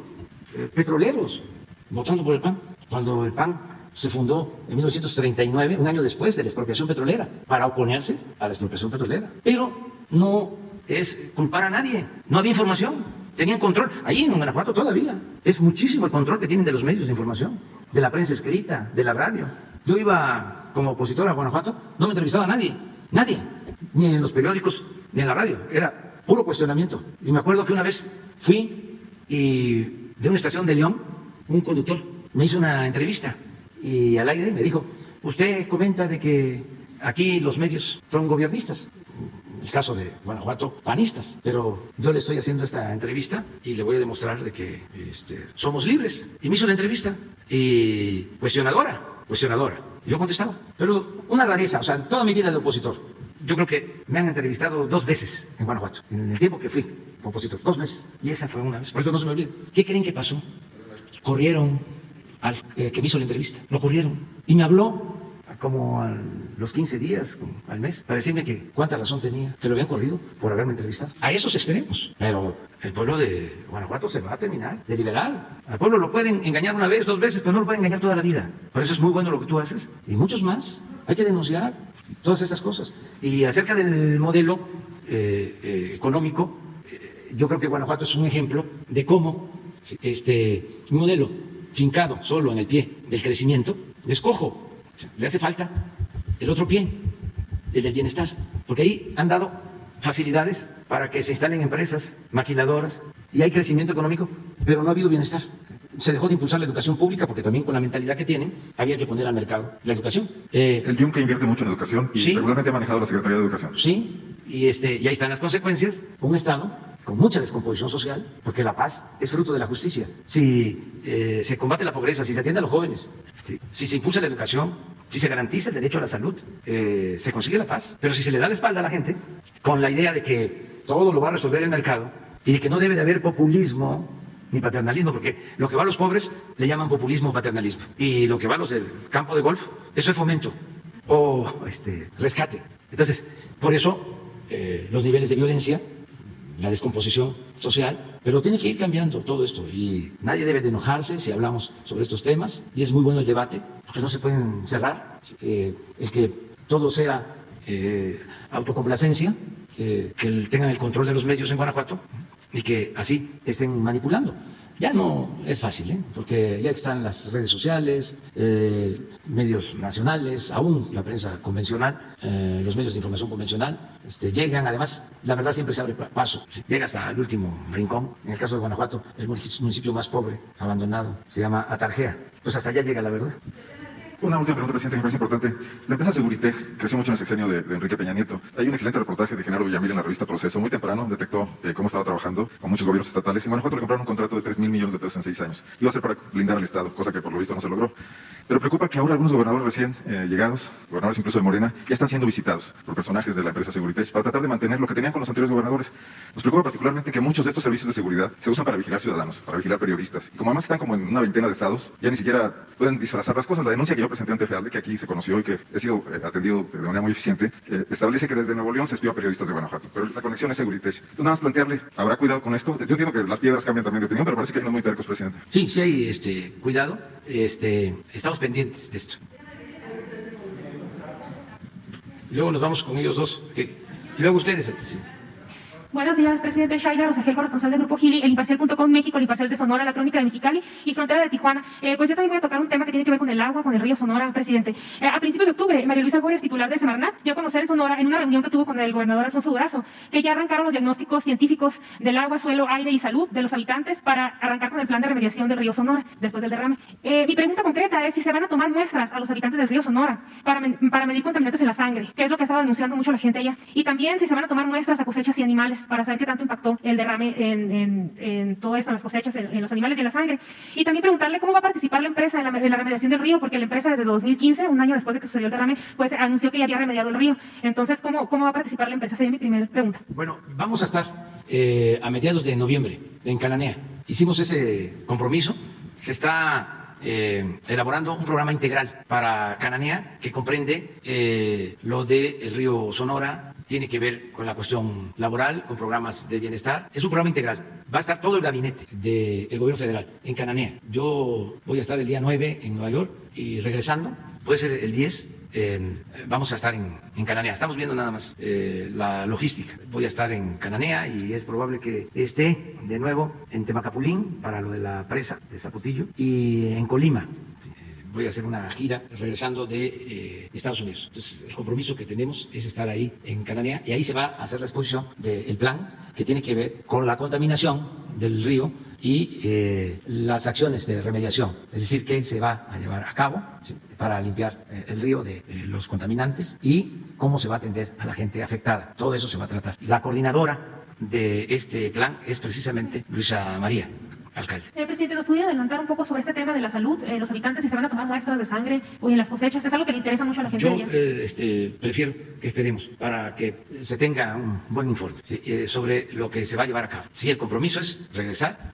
petroleros votando por el PAN, cuando el PAN se fundó en 1939, un año después de la expropiación petrolera, para oponerse a la expropiación petrolera. Pero no es culpar a nadie, no había información, tenían control. Ahí en Guanajuato todavía es muchísimo el control que tienen de los medios de información, de la prensa escrita, de la radio. Yo iba como opositor a Guanajuato, no me entrevistaba a nadie, ni en los periódicos, ni en la radio, era puro cuestionamiento. Y me acuerdo que una vez fui y de una estación de León, un conductor me hizo una entrevista y al aire me dijo, usted comenta de que aquí los medios son gobiernistas, en el caso de Guanajuato, panistas, pero yo le estoy haciendo esta entrevista y le voy a demostrar de que somos libres. Y me hizo la entrevista y cuestionadora. Yo contestaba, pero una rareza, o sea, toda mi vida de opositor. Yo creo que me han entrevistado 2 veces en Guanajuato, en el tiempo que fui opositor, 2 veces, y esa fue una vez, por eso no se me olvida. ¿Qué creen que pasó? Corrieron al que me hizo la entrevista, lo corrieron, y me habló como a los 15 días, al mes, para decirme que cuánta razón tenía, que lo habían corrido por haberme entrevistado. A esos extremos. Pero el pueblo de Guanajuato se va a terminar de liberar. Al pueblo lo pueden engañar 1 vez, 2 veces, pero no lo pueden engañar toda la vida. Por eso es muy bueno lo que tú haces. Y muchos más. Hay que denunciar todas estas cosas. Y acerca del modelo económico, yo creo que Guanajuato es un ejemplo de cómo un modelo fincado solo en el pie del crecimiento es cojo. Le hace falta el otro pie, el del bienestar, porque ahí han dado facilidades para que se instalen empresas maquiladoras y hay crecimiento económico, pero no ha habido bienestar. Se dejó de impulsar la educación pública porque también con la mentalidad que tienen había que poner al mercado la educación. El Yunque invierte mucho en educación y sí, regularmente ha manejado la Secretaría de Educación. Sí, y ahí están las consecuencias. Un Estado con mucha descomposición social, porque la paz es fruto de la justicia. Si se combate la pobreza, si se atiende a los jóvenes, si se impulsa la educación, si se garantiza el derecho a la salud, se consigue la paz. Pero si se le da la espalda a la gente con la idea de que todo lo va a resolver el mercado y de que no debe de haber populismo ni paternalismo, porque lo que va a los pobres le llaman populismo o paternalismo, y lo que va a los del campo de golf, eso es fomento o rescate. Entonces, por eso los niveles de violencia, la descomposición social, pero tiene que ir cambiando todo esto y nadie debe de enojarse si hablamos sobre estos temas y es muy bueno el debate porque no se pueden cerrar, el que todo sea autocomplacencia, que tengan el control de los medios en Guanajuato y que así estén manipulando. Ya no es fácil, porque ya están las redes sociales, medios nacionales, aún la prensa convencional, los medios de información convencional, llegan, además, la verdad siempre se abre paso, llega hasta el último rincón. En el caso de Guanajuato, el municipio más pobre, abandonado, se llama Atarjea, pues hasta allá llega la verdad. Una última pregunta, presidente, que me parece importante. La empresa Seguritech creció mucho en el sexenio de Enrique Peña Nieto. Hay un excelente reportaje de Genaro Villamil en la revista Proceso. Muy temprano detectó cómo estaba trabajando con muchos gobiernos estatales. En Guanajuato le compraron un contrato de 3,000 millones de pesos en 6 años. Iba a ser para blindar al Estado, cosa que por lo visto no se logró. Pero preocupa que ahora algunos gobernadores recién llegados, gobernadores incluso de Morena, ya están siendo visitados por personajes de la empresa Seguritech para tratar de mantener lo que tenían con los anteriores gobernadores. Nos preocupa particularmente que muchos de estos servicios de seguridad se usan para vigilar ciudadanos, para vigilar periodistas. Y como además están como en una veintena de estados, ya ni siquiera pueden disfrazar las cosas. La denuncia que yo presenté ante FEALDE, que aquí se conoció y que he sido atendido de manera muy eficiente, establece que desde Nuevo León se espió a periodistas de Guanajuato. Pero la conexión es Seguritech. Entonces, nada más plantearle, ¿habrá cuidado con esto? Yo entiendo que las piedras cambian también de opinión, pero parece que hay unos muy tercos, presidente. Sí, sí hay cuidado. Estamos pendientes de esto. Y luego nos vamos con ellos dos. Y luego ustedes. Sí. Buenos días, presidente. Shaila Rosagel, corresponsal del Grupo Gili, el Imparcial.com México, el Imparcial de Sonora, la Crónica de Mexicali y Frontera de Tijuana. Pues yo también voy a tocar un tema que tiene que ver con el agua, con el río Sonora, presidente. A principios de octubre, María Luisa Gómez, titular de Semarnat, dio a conocer en Sonora, en una reunión que tuvo con el gobernador Alfonso Durazo, que ya arrancaron los diagnósticos científicos del agua, suelo, aire y salud de los habitantes para arrancar con el plan de remediación del río Sonora después del derrame. Mi pregunta concreta es si se van a tomar muestras a los habitantes del río Sonora para medir contaminantes en la sangre, que es lo que estaba denunciando mucho la gente allá. Y también si se van a tomar muestras a cosechas y animales para saber qué tanto impactó el derrame en todo esto, en las cosechas, en los animales y en la sangre. Y también preguntarle cómo va a participar la empresa en la remediación del río, porque la empresa desde 2015, un año después de que sucedió el derrame, pues anunció que ya había remediado el río. Entonces, ¿cómo va a participar la empresa? Sería mi primera pregunta. Bueno, vamos a estar a mediados de noviembre en Cananea. Hicimos ese compromiso. Se está elaborando un programa integral para Cananea que comprende lo del río Sonora. Tiene que ver con la cuestión laboral, con programas de bienestar. Es un programa integral. Va a estar todo el gabinete del gobierno federal en Cananea. Yo voy a estar el día 9 en Nueva York y regresando, puede ser el 10, vamos a estar en Cananea. Estamos viendo nada más la logística. Voy a estar en Cananea y es probable que esté de nuevo en Temacapulín para lo de la presa de Zapotillo y en Colima. Voy a hacer una gira regresando de Estados Unidos. Entonces, el compromiso que tenemos es estar ahí en Cananea y ahí se va a hacer la exposición del plan que tiene que ver con la contaminación del río y las acciones de remediación. Es decir, que se va a llevar a cabo para limpiar el río de los contaminantes y cómo se va a atender a la gente afectada. Todo eso se va a tratar. La coordinadora de este plan es precisamente Luisa María alcalde. Presidente, ¿nos pudiera adelantar un poco sobre este tema de la salud? Los habitantes, si se van a tomar muestras de sangre o en las cosechas, es algo que le interesa mucho a la gente Yo de allá. prefiero que esperemos para que se tenga un buen informe sobre lo que se va a llevar a cabo. Sí, el compromiso es regresar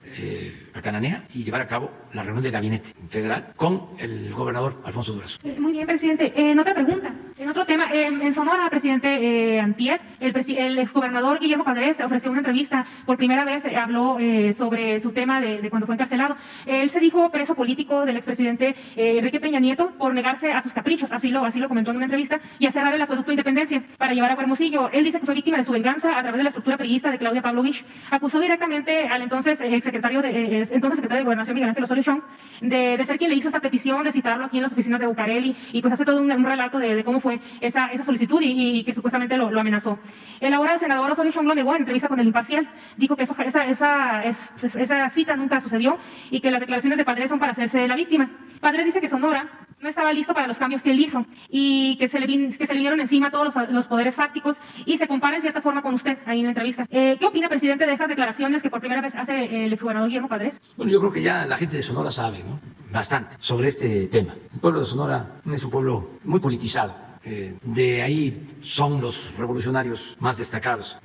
a Cananea y llevar a cabo la reunión del gabinete federal con el gobernador Alfonso Durazo. Muy bien, presidente. En otra pregunta, en otro tema, en Sonora, presidente, antier, el exgobernador Guillermo Padres ofreció una entrevista. Por primera vez habló sobre su tema de cuando fue encarcelado. Él se dijo preso político del expresidente Enrique Peña Nieto por negarse a sus caprichos, así lo comentó en una entrevista, y a cerrar el acueducto Independencia para llevar agua a Hermosillo. Él dice que fue víctima de su venganza a través de la estructura priista de Claudia Pavlovich. Acusó directamente al entonces secretario de Gobernación, Miguel Ángel Osorio Chong, de ser quien le hizo esta petición, de citarlo aquí en las oficinas de Bucareli, y pues hace todo un relato de cómo fue esa solicitud y que supuestamente lo amenazó. El ahora senador Osorio Chong lo negó en entrevista con El Imparcial. Dijo que esa cita nunca sucedió y que las declaraciones de Padres son para hacerse de la víctima. Padres dice que Sonora no estaba listo para los cambios que él hizo y que se le vinieron encima todos los poderes fácticos, y se compara en cierta forma con usted ahí en la entrevista. ¿Qué opina, presidente, de esas declaraciones que por primera vez hace el exgobernador Guillermo Padres? Bueno, yo creo que ya la gente de Sonora sabe, ¿no?, bastante sobre este tema. El pueblo de Sonora es un pueblo muy politizado. De ahí son los revolucionarios más destacados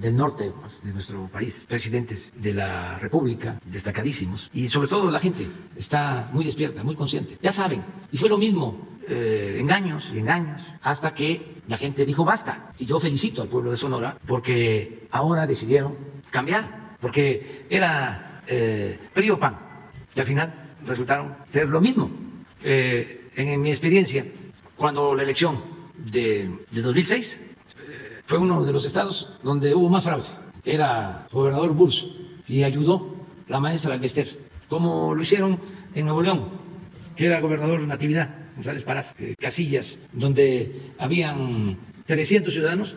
del norte de nuestro país, presidentes de la República, destacadísimos, y sobre todo la gente está muy despierta, muy consciente. Ya saben, y fue lo mismo, engaños y engaños, hasta que la gente dijo basta. Y yo felicito al pueblo de Sonora porque ahora decidieron cambiar, porque era PRI o PAN, que al final resultaron ser lo mismo. En mi experiencia, cuando la elección de 2006 fue uno de los estados donde hubo más fraude. Era gobernador Burs y ayudó la maestra Albester, como lo hicieron en Nuevo León, que era gobernador Natividad González Parás. Casillas donde habían 300 ciudadanos,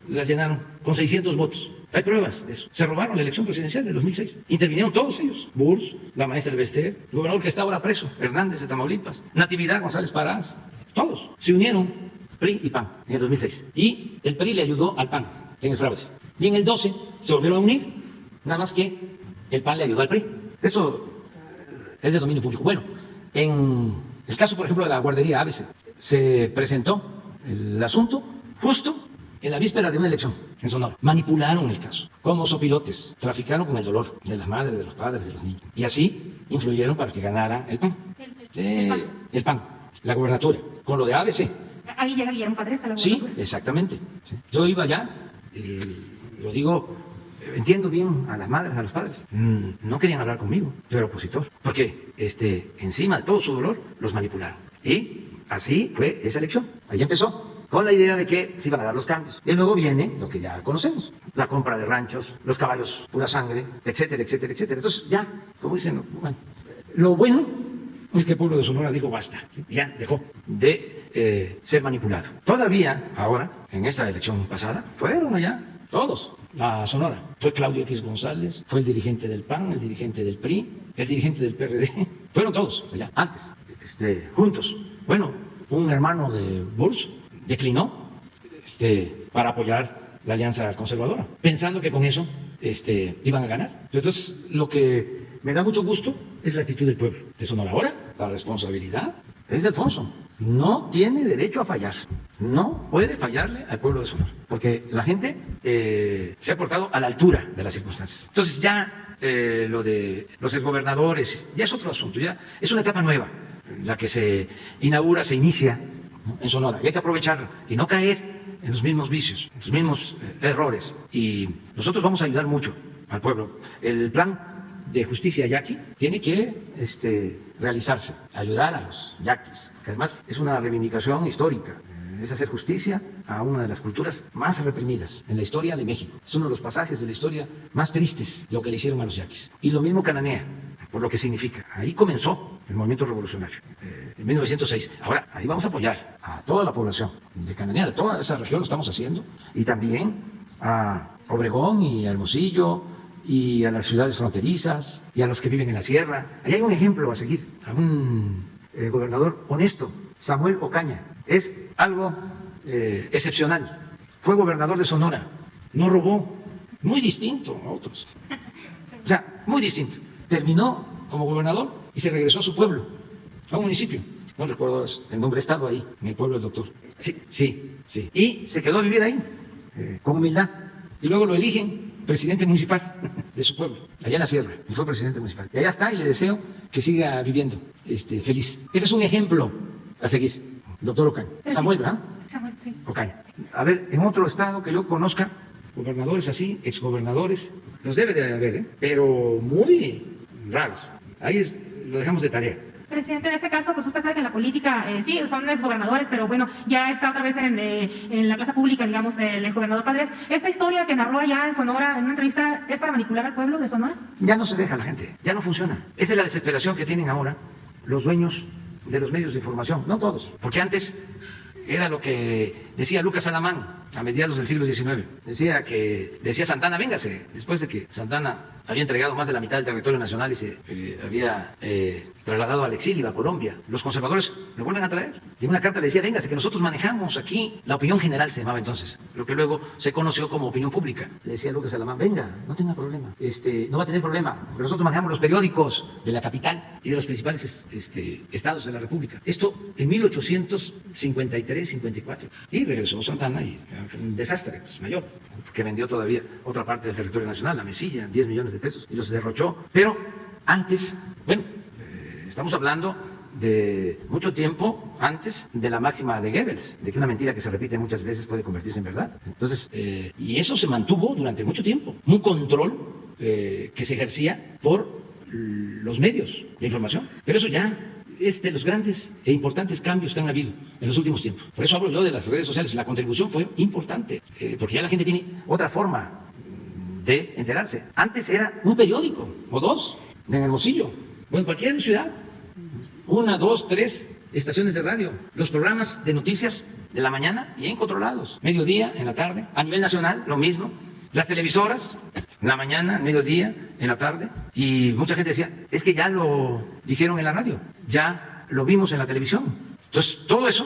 las llenaron con 600 votos. Hay pruebas de eso. Se robaron la elección presidencial de 2006. Intervinieron todos ellos. Burs, la maestra Albester, el gobernador que está ahora preso, Hernández de Tamaulipas, Natividad González Parás. Todos se unieron, PRI y PAN, en el 2006. Y el PRI le ayudó al PAN en el fraude. Y en el 12 se volvieron a unir, nada más que el PAN le ayudó al PRI. Esto es de dominio público. Bueno, en el caso, por ejemplo, de la guardería ABC, se presentó el asunto justo en la víspera de una elección en Sonora. Manipularon el caso, como sopilotes, traficaron con el dolor de las madres, de los padres, de los niños. Y así influyeron para que ganara el PAN. El PAN, la gubernatura, con lo de ABC. Ahí llega Guillermo Padres a la Sí, gobernatura. exactamente. Sí. Yo iba allá, lo digo, entiendo bien a las madres, a los padres. No querían hablar conmigo, yo era opositor, porque encima de todo su dolor los manipularon. Y así fue esa elección. Ahí empezó, con la idea de que se iban a dar los cambios. Y luego viene lo que ya conocemos, la compra de ranchos, los caballos pura sangre, etcétera, etcétera, etcétera. Entonces ya, como dicen, bueno, lo bueno es que el pueblo de Sonora dijo basta, ya dejó de ser manipulado. Todavía, ahora, en esta elección pasada, fueron allá todos a Sonora. Fue Claudio X González, fue el dirigente del PAN, el dirigente del PRI, el dirigente del PRD. Fueron todos allá, antes, juntos. Bueno, un hermano de Burs declinó para apoyar la alianza conservadora, pensando que con eso iban a ganar. Entonces, lo que me da mucho gusto es la actitud del pueblo de Sonora. Ahora, la responsabilidad es de Alfonso. No tiene derecho a fallar. No puede fallarle al pueblo de Sonora, porque la gente se ha portado a la altura de las circunstancias. Entonces ya lo de los exgobernadores ya es otro asunto, ya es una etapa nueva, la que se inaugura, se inicia, ¿no?, en Sonora. Y hay que aprovecharlo y no caer en los mismos vicios, en los mismos errores. Y nosotros vamos a ayudar mucho al pueblo. El plan de justicia yaqui tiene que realizarse, ayudar a los yaquis, porque además es una reivindicación histórica, es hacer justicia a una de las culturas más reprimidas en la historia de México. Es uno de los pasajes de la historia más tristes lo que le hicieron a los yaquis. Y lo mismo Cananea, por lo que significa. Ahí comenzó el movimiento revolucionario, en 1906. Ahora, ahí vamos a apoyar a toda la población de Cananea, de toda esa región lo estamos haciendo, y también a Obregón y a Hermosillo, y a las ciudades fronterizas, y a los que viven en la sierra. Ahí hay un ejemplo a seguir, a un gobernador honesto, Samuel Ocaña. Es algo excepcional. Fue gobernador de Sonora, no robó, muy distinto a otros. O sea, muy distinto. terminó como gobernador y se regresó a su pueblo, a un municipio. No recuerdo el nombre, he estado ahí, en el pueblo del doctor. Sí. Y se quedó a vivir ahí, con humildad. Y luego lo eligen presidente municipal de su pueblo, allá en la sierra, y fue presidente municipal. Y allá está, y le deseo que siga viviendo feliz. Ese es un ejemplo a seguir, doctor Ocaña. Samuel, ¿verdad? Samuel, sí. Ocaña. A ver, en otro estado que yo conozca, gobernadores así, exgobernadores, los debe de haber, pero muy raros. Ahí lo dejamos de tarea. Presidente, en este caso, pues usted sabe que en la política, sí, son exgobernadores, pero bueno, ya está otra vez en la plaza pública, digamos, del exgobernador Padres. ¿Esta historia que narró allá en Sonora, en una entrevista, es para manipular al pueblo de Sonora? Ya no se deja la gente, ya no funciona. Esa es la desesperación que tienen ahora los dueños de los medios de información, no todos, porque antes era lo que decía Lucas Alamán a mediados del siglo XIX. Decía Santana, véngase, después de que Santana había entregado más de la mitad del territorio nacional y se había trasladado al exilio, a Colombia. Los conservadores lo vuelven a traer. Y en una carta le decía, véngase, que nosotros manejamos aquí la opinión general, se llamaba entonces, lo que luego se conoció como opinión pública. Le decía Lucas Alamán, venga, no tenga problema, no va a tener problema, porque nosotros manejamos los periódicos de la capital y de los principales estados de la República. Esto en 1853-54. Y regresó Santana y fue un desastre mayor, porque vendió todavía otra parte del territorio nacional, la Mesilla, 10 millones de pesos, y los derrochó. Pero antes, bueno, estamos hablando de mucho tiempo antes de la máxima de Goebbels, de que una mentira que se repite muchas veces puede convertirse en verdad. Entonces, y eso se mantuvo durante mucho tiempo, un control que se ejercía por los medios de información. Pero eso ya es de los grandes e importantes cambios que han habido en los últimos tiempos. Por eso hablo yo de las redes sociales. La contribución fue importante, porque ya la gente tiene otra forma de enterarse. Antes era un periódico o dos en Hermosillo o en cualquier ciudad, 1, 2, 3 estaciones de radio, los programas de noticias de la mañana bien controlados, mediodía, en la tarde, a nivel nacional lo mismo, las televisoras, en la mañana, mediodía, en la tarde, y mucha gente decía, es que ya lo dijeron en la radio, ya lo vimos en la televisión. Entonces, todo eso,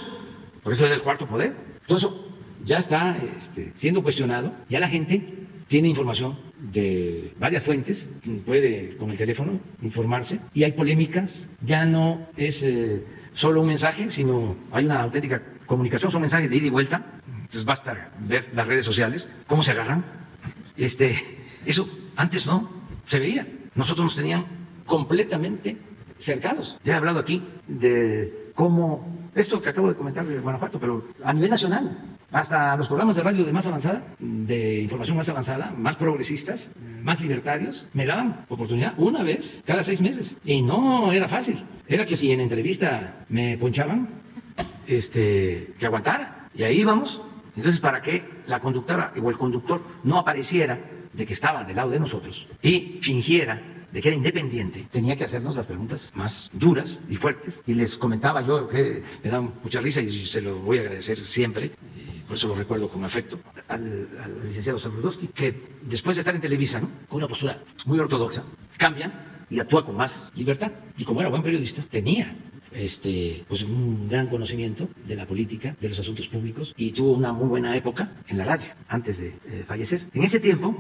por eso era el cuarto poder, todo eso ya está siendo cuestionado, ya la gente tiene información de varias fuentes, puede con el teléfono informarse, y hay polémicas, ya no es solo un mensaje, sino hay una auténtica comunicación, son mensajes de ida y vuelta. Entonces basta ver las redes sociales, cómo se agarran. Eso antes no se veía, nosotros nos tenían completamente cercados. Ya he hablado aquí de cómo, esto que acabo de comentar de Guanajuato, pero a nivel nacional, hasta los programas de radio de más avanzada, de información más avanzada, más progresistas, más libertarios, me daban oportunidad una vez cada 6 meses. Y no era fácil. Era que si en entrevista me ponchaban, que aguantara. Y ahí íbamos. Entonces, para que la conductora o el conductor no apareciera de que estaba del lado de nosotros y fingiera de que era independiente, tenía que hacernos las preguntas más duras y fuertes. Y les comentaba yo, que me da mucha risa y se lo voy a agradecer siempre, por eso lo recuerdo con afecto, al licenciado Sabludowski, que después de estar en Televisa, ¿no?, con una postura muy ortodoxa, cambia y actúa con más libertad. Y como era buen periodista, tenía pues un gran conocimiento de la política, de los asuntos públicos, y tuvo una muy buena época en la radio antes de fallecer. En ese tiempo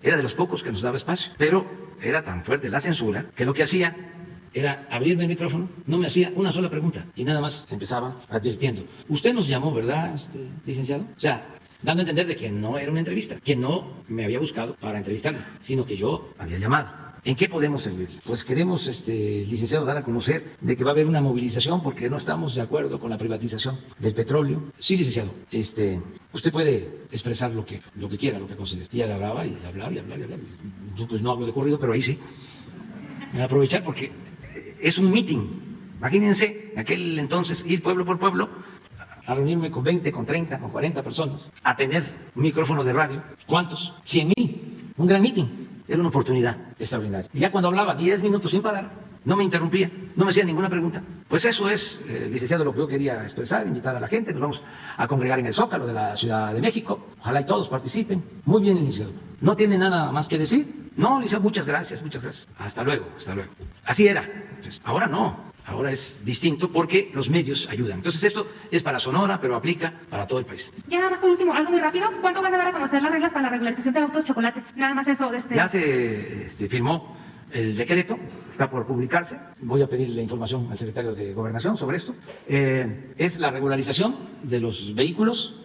era de los pocos que nos daba espacio, pero era tan fuerte la censura que lo que hacía era abrirme el micrófono, no me hacía una sola pregunta y nada más empezaba advirtiendo. Usted nos llamó, ¿verdad, licenciado? O sea, dando a entender de que no era una entrevista, que no me había buscado para entrevistarme, sino que yo había llamado. ¿En qué podemos servir? Pues queremos, licenciado, dar a conocer de que va a haber una movilización porque no estamos de acuerdo con la privatización del petróleo. Sí, licenciado, usted puede expresar lo que quiera, lo que considere. Y agarraba y hablar. Yo pues no hablo de corrido, pero ahí sí. Me voy a aprovechar porque es un meeting. Imagínense, en aquel entonces, ir pueblo por pueblo a reunirme con 20, con 30, con 40 personas, a tener un micrófono de radio. ¿Cuántos? 100,000. Un gran meeting. Era una oportunidad extraordinaria. Y ya cuando hablaba 10 minutos sin parar, no me interrumpía, no me hacía ninguna pregunta. Pues eso es, licenciado, lo que yo quería expresar, invitar a la gente. Nos vamos a congregar en el Zócalo de la Ciudad de México. Ojalá y todos participen. Muy bien, licenciado. ¿No tiene nada más que decir? No, licenciado, muchas gracias. Hasta luego. Así era. Entonces, ahora no. Ahora es distinto porque los medios ayudan. Entonces esto es para Sonora, pero aplica para todo el país. Ya más por último, algo muy rápido. ¿Cuánto van a dar a conocer las reglas para la regularización de autos chocolate? Nada más eso. Ya se firmó el decreto, está por publicarse. Voy a pedir la información al secretario de Gobernación sobre esto. Es la regularización de los vehículos.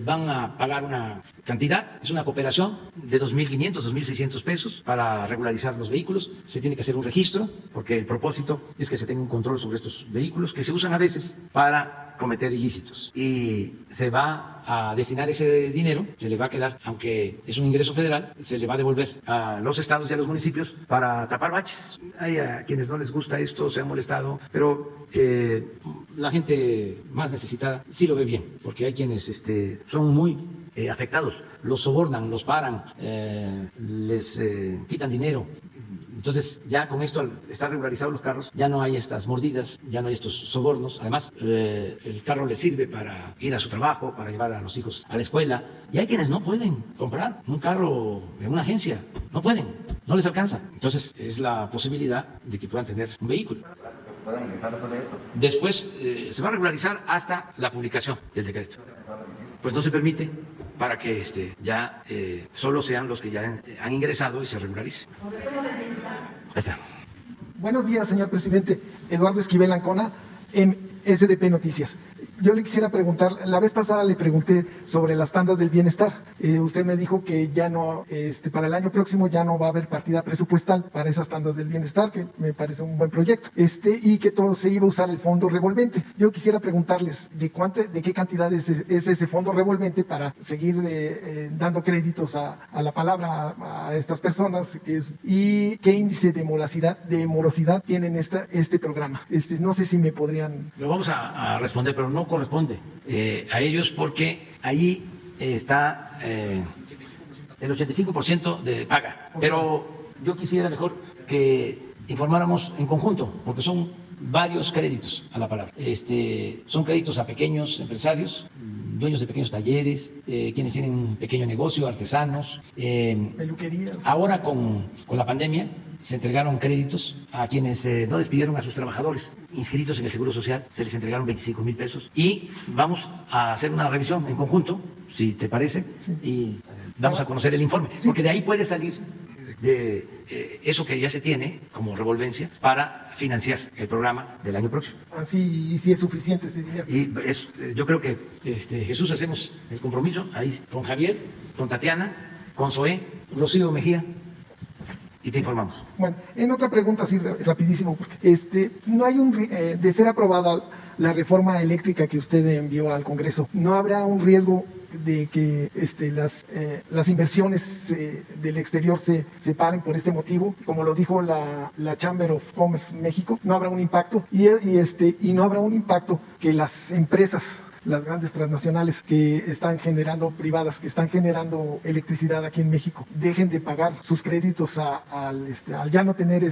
Van a pagar una cantidad, es una cooperación de 2.500, 2.600 pesos para regularizar los vehículos. Se tiene que hacer un registro porque el propósito es que se tenga un control sobre estos vehículos que se usan a veces para cometer ilícitos. Y se va a destinar ese dinero, se le va a quedar, aunque es un ingreso federal, se le va a devolver a los estados y a los municipios para tapar baches. Hay a quienes no les gusta esto, se han molestado, pero la gente más necesitada sí lo ve bien, porque hay quienes son muy afectados, los sobornan, los paran, les quitan dinero. Entonces, ya con esto, al estar regularizados los carros, ya no hay estas mordidas, ya no hay estos sobornos. Además, el carro les sirve para ir a su trabajo, para llevar a los hijos a la escuela. Y hay quienes no pueden comprar un carro en una agencia, no pueden, no les alcanza. Entonces, es la posibilidad de que puedan tener un vehículo. Después, se va a regularizar hasta la publicación del decreto. Pues no se permite para que ya solo sean los que ya han ingresado y se regularice. Ahí está. Buenos días, señor presidente. Eduardo Esquivel Ancona, en SDP Noticias. Yo le quisiera preguntar, la vez pasada le pregunté sobre las tandas del bienestar. Usted me dijo que ya no, para el año próximo ya no va a haber partida presupuestal para esas tandas del bienestar, que me parece un buen proyecto, y que todo se iba a usar el fondo revolvente. Yo quisiera preguntarles de qué cantidad es ese fondo revolvente para seguir dando créditos a la palabra a estas personas, y qué índice de morosidad tienen este programa. No sé si me podrían... Lo vamos a responder, pero no corresponde a ellos porque ahí está el 85% de paga. Pero yo quisiera mejor que informáramos en conjunto, porque son varios créditos a la palabra. Son créditos a pequeños empresarios, dueños de pequeños talleres, quienes tienen un pequeño negocio, artesanos. Peluquerías. Ahora con la pandemia se entregaron créditos a quienes no despidieron a sus trabajadores inscritos en el Seguro Social, se les entregaron 25,000 pesos y vamos a hacer una revisión en conjunto, si te parece, y vamos a conocer el informe, porque de ahí puede salir de eso que ya se tiene como revolvencia para financiar el programa del año próximo. Así, y si es suficiente ese dinero. Y yo creo que Jesús hacemos el compromiso ahí con Javier, con Tatiana, con Zoé, Rocío Mejía, y te informamos. Bueno, en otra pregunta, así rapidísimo, porque no hay de ser aprobada la reforma eléctrica que usted envió al Congreso, ¿no habrá un riesgo de que las inversiones del exterior se paren por este motivo? Como lo dijo la Chamber of Commerce México, no habrá un impacto y no habrá un impacto que las empresas, las grandes transnacionales que están generando, privadas, que están generando electricidad aquí en México, dejen de pagar sus créditos al ya no tener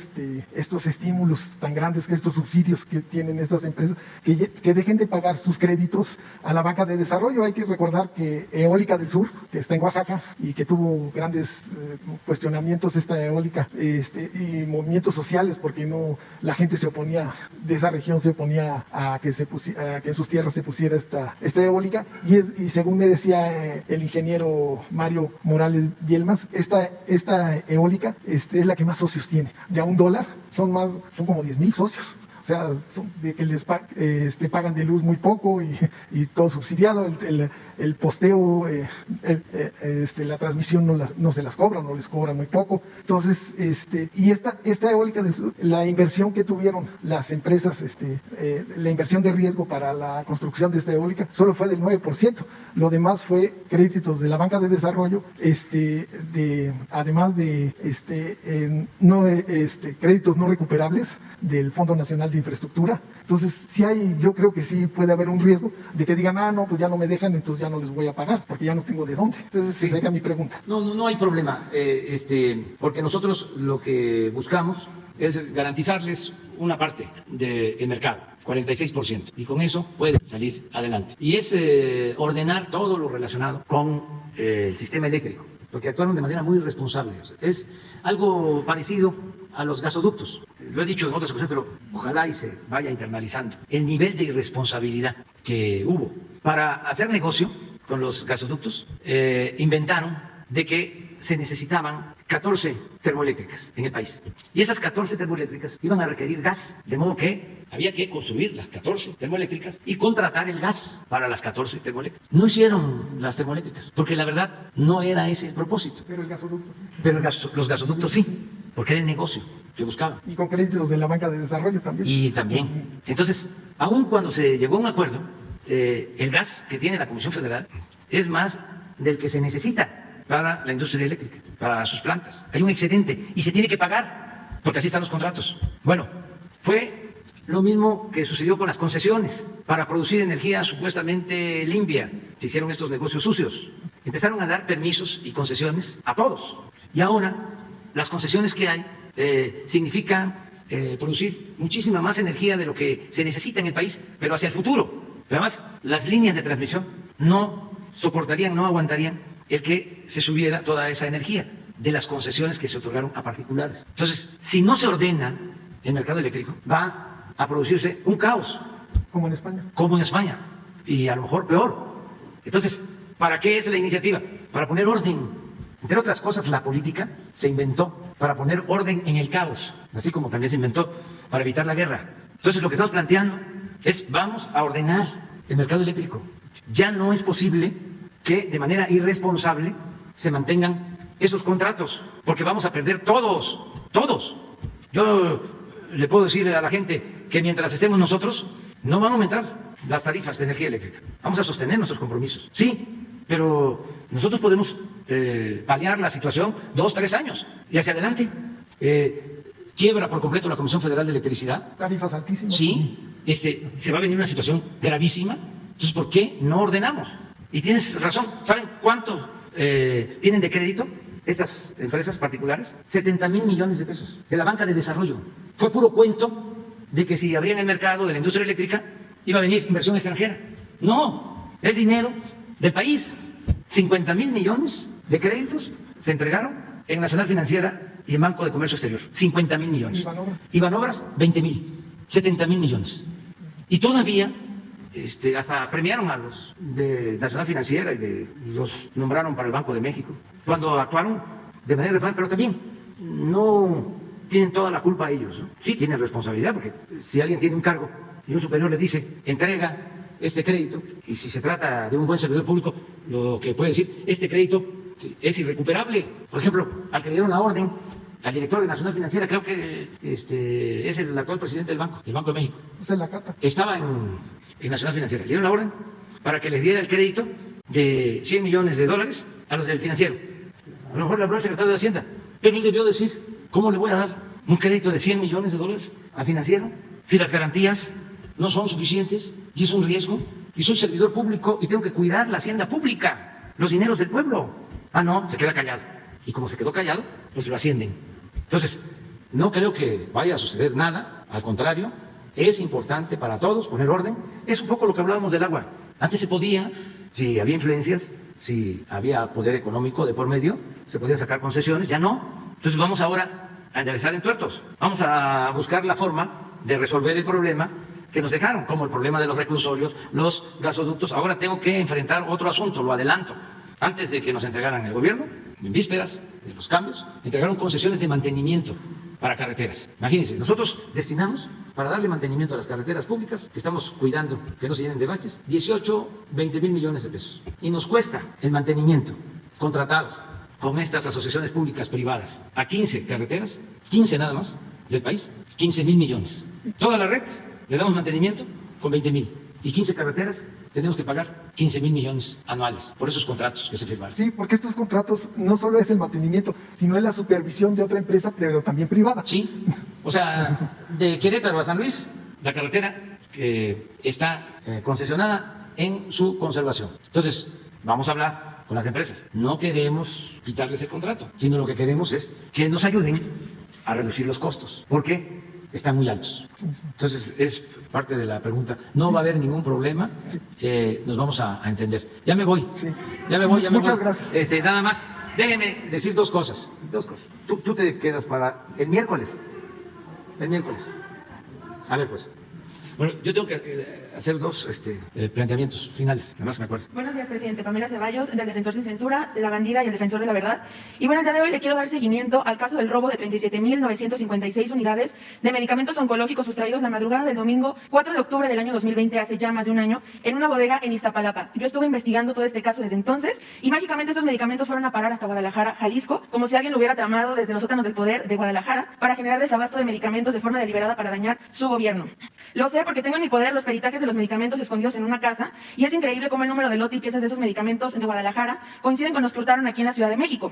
estos estímulos tan grandes, que estos subsidios que tienen estas empresas, que dejen de pagar sus créditos a la banca de desarrollo. Hay que recordar que Eólica del Sur, que está en Oaxaca y que tuvo grandes cuestionamientos esta eólica y movimientos sociales, porque la gente se oponía, de esa región se oponía a que en sus tierras se pusiera esta eólica, y según me decía el ingeniero Mario Morales Bielmas, esta eólica es la que más socios tiene. De a $1 son como 10,000 socios. O sea, de que les pagan de luz muy poco y todo subsidiado, el posteo, la transmisión no se las cobran, no les cobran muy poco. Entonces, y esta eólica, la inversión que tuvieron las empresas, la inversión de riesgo para la construcción de esta eólica solo fue del 9%. Lo demás fue créditos de la banca de desarrollo, además de créditos no recuperables del Fondo Nacional de Infraestructura. Entonces, yo creo que sí puede haber un riesgo de que digan, no, pues ya no me dejan, entonces ya no les voy a pagar, porque ya no tengo de dónde. Entonces, sí. Sería mi pregunta. No hay problema, porque nosotros lo que buscamos es garantizarles una parte del mercado, 46%, y con eso pueden salir adelante. Y es ordenar todo lo relacionado con el sistema eléctrico, porque actuaron de manera muy responsable. Es algo parecido a los gasoductos. Lo he dicho en otras ocasiones, pero ojalá y se vaya internalizando el nivel de irresponsabilidad que hubo. Para hacer negocio con los gasoductos, inventaron de que se necesitaban 14 termoeléctricas en el país. Y esas 14 termoeléctricas iban a requerir gas, de modo que había que construir las 14 termoeléctricas y contratar el gas para las 14 termoeléctricas. No hicieron las termoeléctricas, porque la verdad no era ese el propósito. Pero el gasoducto sí. Pero los gasoductos sí, porque era el negocio que buscaban. Y con créditos de la banca de desarrollo también. Y también. Entonces, aun cuando se llegó a un acuerdo, el gas que tiene la Comisión Federal es más del que se necesita para la industria eléctrica, para sus plantas. Hay un excedente y se tiene que pagar, porque así están los contratos. Bueno, fue lo mismo que sucedió con las concesiones para producir energía supuestamente limpia. Se hicieron estos negocios sucios. Empezaron a dar permisos y concesiones a todos. Y ahora las concesiones que hay significan producir muchísima más energía de lo que se necesita en el país, pero hacia el futuro. Pero además, las líneas de transmisión no soportarían, no aguantarían el que se subiera toda esa energía de las concesiones que se otorgaron a particulares. Entonces, si no se ordena el mercado eléctrico, va a producirse un caos. Como en España. Como en España, y a lo mejor peor. Entonces, ¿para qué es la iniciativa? Para poner orden. Entre otras cosas, la política se inventó para poner orden en el caos, así como también se inventó para evitar la guerra. Entonces, lo que estamos planteando es, vamos a ordenar el mercado eléctrico. Ya no es posible que de manera irresponsable se mantengan esos contratos, porque vamos a perder todos. Yo le puedo decir a la gente que mientras estemos nosotros, no van a aumentar las tarifas de energía eléctrica. Vamos a sostener nuestros compromisos. Sí, pero nosotros podemos paliar la situación 2, 3 años y hacia adelante. Quiebra por completo la Comisión Federal de Electricidad. Tarifas altísimas. Sí, se va a venir una situación gravísima. Entonces, ¿por qué no ordenamos? Y tienes razón. ¿Saben cuánto tienen de crédito estas empresas particulares? 70,000 millones de pesos de la banca de desarrollo. Fue puro cuento de que si abrían el mercado de la industria eléctrica iba a venir inversión extranjera. No, es dinero del país. 50,000 millones de créditos se entregaron en Nacional Financiera y en Banco de Comercio Exterior. 50,000 millones. Y Banobras, 20,000. 70,000 millones. Y todavía hasta premiaron a los de Nacional Financiera y los nombraron para el Banco de México, cuando actuaron de manera irresponsable, pero también no tienen toda la culpa ellos, ¿no? Sí tienen responsabilidad, porque si alguien tiene un cargo y un superior le dice, entrega este crédito, y si se trata de un buen servidor público, lo que puede decir, este crédito es irrecuperable. Por ejemplo, al que le dieron la orden, al director de Nacional Financiera, creo que es el actual presidente del Banco de México. Estaba en Nacional Financiera. Le dieron la orden para que les diera el crédito de $100 millones a los del financiero. A lo mejor le habló el secretario de Hacienda, pero él debió decir, ¿cómo le voy a dar un crédito de $100 millones al financiero si las garantías no son suficientes y es un riesgo? Y soy servidor público y tengo que cuidar la hacienda pública, los dineros del pueblo. Ah, no, se queda callado. Y como se quedó callado, pues lo ascienden. Entonces, no creo que vaya a suceder nada, al contrario, es importante para todos poner orden. Es un poco lo que hablábamos del agua. Antes se podía, si había influencias, si había poder económico de por medio, se podía sacar concesiones, ya no. Entonces vamos ahora a enderezar entuertos. Vamos a buscar la forma de resolver el problema que nos dejaron, como el problema de los reclusorios, los gasoductos. Ahora tengo que enfrentar otro asunto, lo adelanto. Antes de que nos entregaran el gobierno, en vísperas de los cambios, entregaron concesiones de mantenimiento para carreteras. Imagínense, nosotros destinamos para darle mantenimiento a las carreteras públicas, que estamos cuidando que no se llenen de baches, 20,000 millones de pesos. Y nos cuesta el mantenimiento, contratados con estas asociaciones públicas privadas, a 15 carreteras, 15 nada más del país, 15,000 millones. Toda la red le damos mantenimiento con 20,000. Y 15 carreteras tenemos que pagar 15,000 millones anuales por esos contratos que se firmaron. Sí, porque estos contratos no solo es el mantenimiento, sino es la supervisión de otra empresa, pero también privada. Sí, o sea, de Querétaro a San Luis, la carretera está concesionada en su conservación. Entonces, vamos a hablar con las empresas. No queremos quitarles el contrato, sino lo que queremos es que nos ayuden a reducir los costos. ¿Por qué? Están muy altos. Entonces, es parte de la pregunta. No va a haber ningún problema, nos vamos a entender. Ya me voy, ya me voy. Muchas gracias. Nada más, déjeme decir dos cosas. Tú te quedas para el miércoles. A ver, pues. Bueno, yo tengo que hacer dos planteamientos finales, además me acuerdo. Buenos días, presidente. Pamela Ceballos, del Defensor Sin Censura, La Bandida y el Defensor de la Verdad. Y bueno, el día de hoy le quiero dar seguimiento al caso del robo de 37.956 unidades de medicamentos oncológicos sustraídos la madrugada del domingo 4 de octubre del año 2020, hace ya más de un año, en una bodega en Iztapalapa. Yo estuve investigando todo este caso desde entonces y mágicamente estos medicamentos fueron a parar hasta Guadalajara, Jalisco, como si alguien lo hubiera tramado desde los sótanos del poder de Guadalajara para generar desabasto de medicamentos de forma deliberada para dañar su gobierno. Lo sé porque tengo en mi poder los peritajes de los medicamentos escondidos en una casa y es increíble cómo el número de lote y piezas de esos medicamentos de Guadalajara coinciden con los que hurtaron aquí en la Ciudad de México.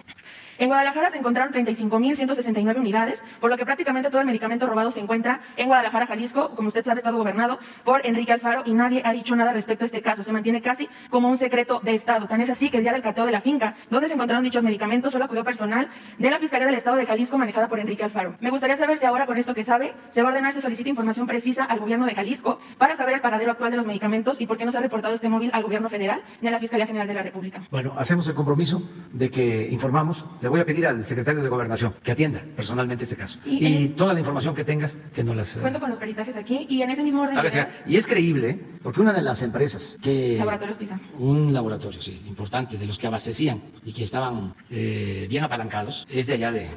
En Guadalajara se encontraron 35.169 unidades, por lo que prácticamente todo el medicamento robado se encuentra en Guadalajara, Jalisco. Como usted sabe, estado gobernado por Enrique Alfaro y nadie ha dicho nada respecto a este caso. Se mantiene casi como un secreto de Estado. Tan es así que el día del cateo de la finca, donde se encontraron dichos medicamentos, solo acudió personal de la Fiscalía del Estado de Jalisco manejada por Enrique Alfaro. Me gustaría saber si ahora, con esto que sabe, se va a ordenar, se solicita información precisa al gobierno de Jalisco para saber el paradero actual de los medicamentos y por qué no se ha reportado este móvil al gobierno federal ni a la Fiscalía General de la República. Bueno, hacemos el compromiso de que informamos. Le voy a pedir al secretario de Gobernación que atienda personalmente este caso. Y toda la información que tengas, que nos las... Cuento con los peritajes aquí y en ese mismo orden de ideas... Y es creíble, porque una de las empresas que... Laboratorios PISA. Un laboratorio, sí, importante, de los que abastecían y que estaban bien apalancados, es de allá de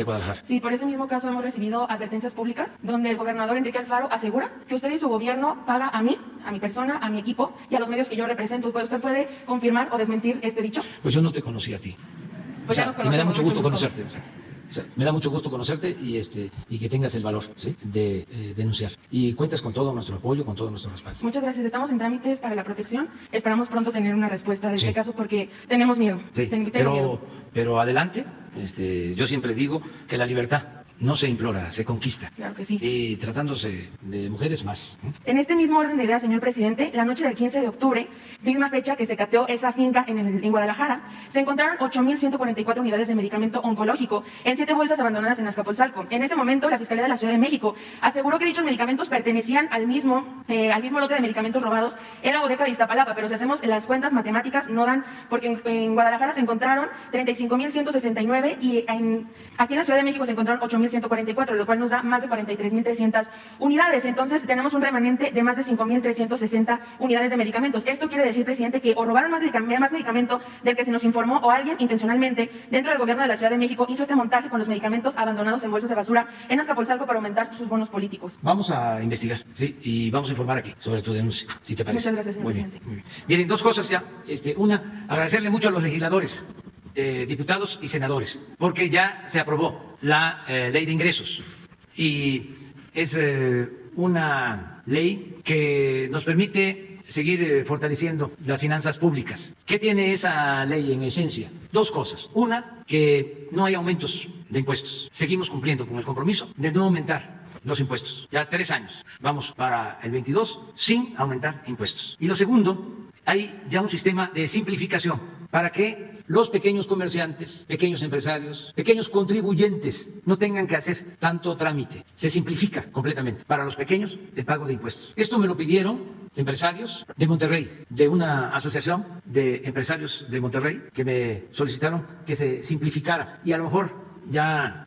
Guadalajara. Sí, por ese mismo caso hemos recibido advertencias públicas donde el gobernador Enrique Alfaro asegura que usted y su gobierno paga a mí, a mi persona, a mi equipo y a los medios que yo represento. ¿Usted puede confirmar o desmentir este dicho? Pues yo no te conocí a ti. Pues y me da mucho gusto conocerte. Me da mucho gusto conocerte y que tengas el valor, ¿sí?, de denunciar. Y cuentas con todo nuestro apoyo, con todo nuestro respaldo. Muchas gracias. Estamos en trámites para la protección. Esperamos pronto tener una respuesta de este caso porque tenemos miedo. Sí, pero adelante. Yo siempre digo que la libertad no se implora, se conquista. Claro que sí. Y tratándose de mujeres más. En este mismo orden de ideas, señor presidente, la noche del 15 de octubre, misma fecha que se cateó esa finca en Guadalajara, se encontraron 8.144 unidades de medicamento oncológico en 7 bolsas abandonadas en Azcapotzalco. En ese momento, la Fiscalía de la Ciudad de México aseguró que dichos medicamentos pertenecían al mismo lote de medicamentos robados en la bodega de Iztapalapa, pero si hacemos las cuentas matemáticas no dan, porque en Guadalajara se encontraron 35.169 y aquí en la Ciudad de México se encontraron 8.144, lo cual nos da más de 43.300 unidades. Entonces tenemos un remanente de más de 5.360 unidades de medicamentos. Esto quiere decir, presidente, que o robaron más medicamento del que se nos informó o alguien intencionalmente dentro del gobierno de la Ciudad de México hizo este montaje con los medicamentos abandonados en bolsas de basura en Azcapotzalco para aumentar sus bonos políticos. Vamos a investigar, sí, y vamos a informar aquí sobre tu denuncia, si te parece. Muchas gracias, señor presidente. Muy bien. Miren, dos cosas ya. Una, agradecerle mucho a los legisladores, diputados y senadores, porque ya se aprobó la ley de ingresos y es una ley que nos permite seguir fortaleciendo las finanzas públicas. ¿Qué tiene esa ley en esencia? Dos cosas. Una, que no hay aumentos de impuestos. Seguimos cumpliendo con el compromiso de no aumentar los impuestos. Ya 3 años. Vamos para el 22 sin aumentar impuestos. Y lo segundo, hay ya un sistema de simplificación para que los pequeños comerciantes, pequeños empresarios, pequeños contribuyentes no tengan que hacer tanto trámite. Se simplifica completamente para los pequeños el pago de impuestos. Esto me lo pidieron empresarios de Monterrey, de una asociación de empresarios de Monterrey que me solicitaron que se simplificara y a lo mejor ya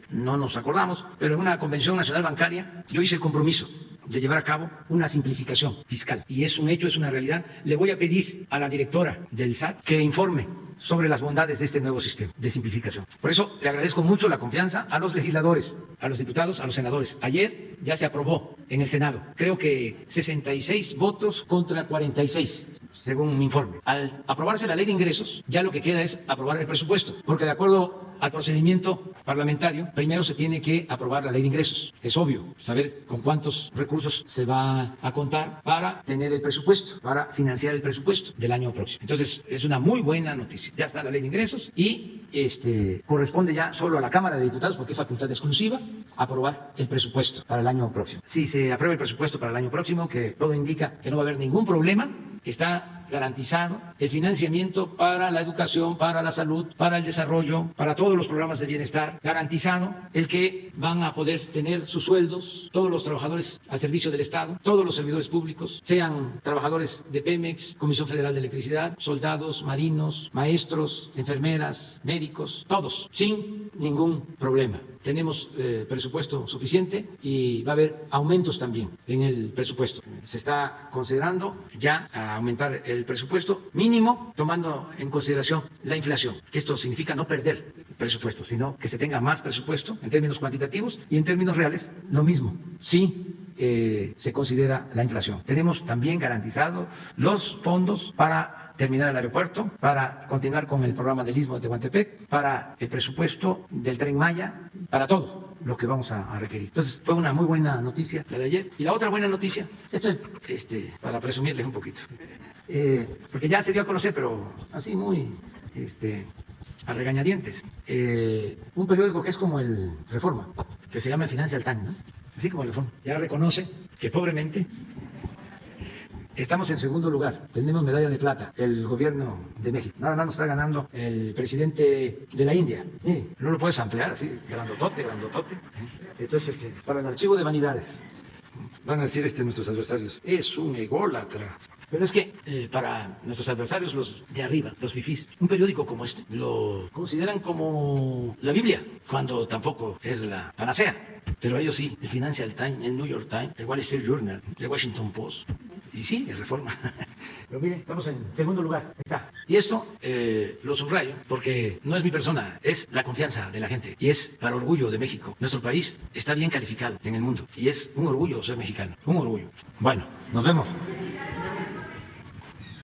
no nos acordamos, pero en una convención nacional bancaria yo hice el compromiso de llevar a cabo una simplificación fiscal. Y es un hecho, es una realidad. Le voy a pedir a la directora del SAT que informe sobre las bondades de este nuevo sistema de simplificación. Por eso le agradezco mucho la confianza a los legisladores, a los diputados, a los senadores. Ayer ya se aprobó en el Senado, creo que 66 votos contra 46. Según mi informe. Al aprobarse la ley de ingresos, ya lo que queda es aprobar el presupuesto, porque de acuerdo al procedimiento parlamentario, primero se tiene que aprobar la ley de ingresos. Es obvio saber con cuántos recursos se va a contar para tener el presupuesto, para financiar el presupuesto del año próximo. Entonces, es una muy buena noticia. Ya está la ley de ingresos y corresponde ya solo a la Cámara de Diputados, porque es facultad exclusiva, aprobar el presupuesto para el año próximo. Si se aprueba el presupuesto para el año próximo, que todo indica que no va a haber ningún problema, está garantizado el financiamiento para la educación, para la salud, para el desarrollo, para todos los programas de bienestar, garantizado el que van a poder tener sus sueldos todos los trabajadores al servicio del Estado, todos los servidores públicos, sean trabajadores de Pemex, Comisión Federal de Electricidad, soldados, marinos, maestros, enfermeras, médicos, todos, sin ningún problema. tenemos presupuesto suficiente y va a haber aumentos también en el presupuesto. Se está considerando ya aumentar el presupuesto mínimo tomando en consideración la inflación, que esto significa no perder presupuesto, sino que se tenga más presupuesto en términos cuantitativos y en términos reales lo mismo. Sí. Se considera la inflación. Tenemos también garantizado los fondos para terminar el aeropuerto, para continuar con el programa del Istmo de Tehuantepec, para el presupuesto del Tren Maya, para todo lo que vamos a requerir. Entonces, fue una muy buena noticia la de ayer. Y la otra buena noticia, esto es para presumirles un poquito, porque ya se dio a conocer, pero así muy a regañadientes, un periódico que es como el Reforma, que se llama el Financial Times, ¿no? Así como el Reforma, ya reconoce que pobremente estamos en segundo lugar, tenemos medalla de plata, el gobierno de México. Nada más nos está ganando el presidente de la India. No lo puedes ampliar así, grandotote. Entonces, para el archivo de vanidades, van a decir nuestros adversarios, es un ególatra. Pero es que para nuestros adversarios, los de arriba, los fifís, un periódico como este lo consideran como la Biblia, cuando tampoco es la panacea. Pero ellos sí, el Financial Times, el New York Times, el Wall Street Journal, el Washington Post. Y sí, el Reforma. Pero mire, estamos en segundo lugar. Ahí está. Y esto lo subrayo porque no es mi persona, es la confianza de la gente. Y es para orgullo de México. Nuestro país está bien calificado en el mundo. Y es un orgullo ser mexicano. Un orgullo. Bueno, nos vemos.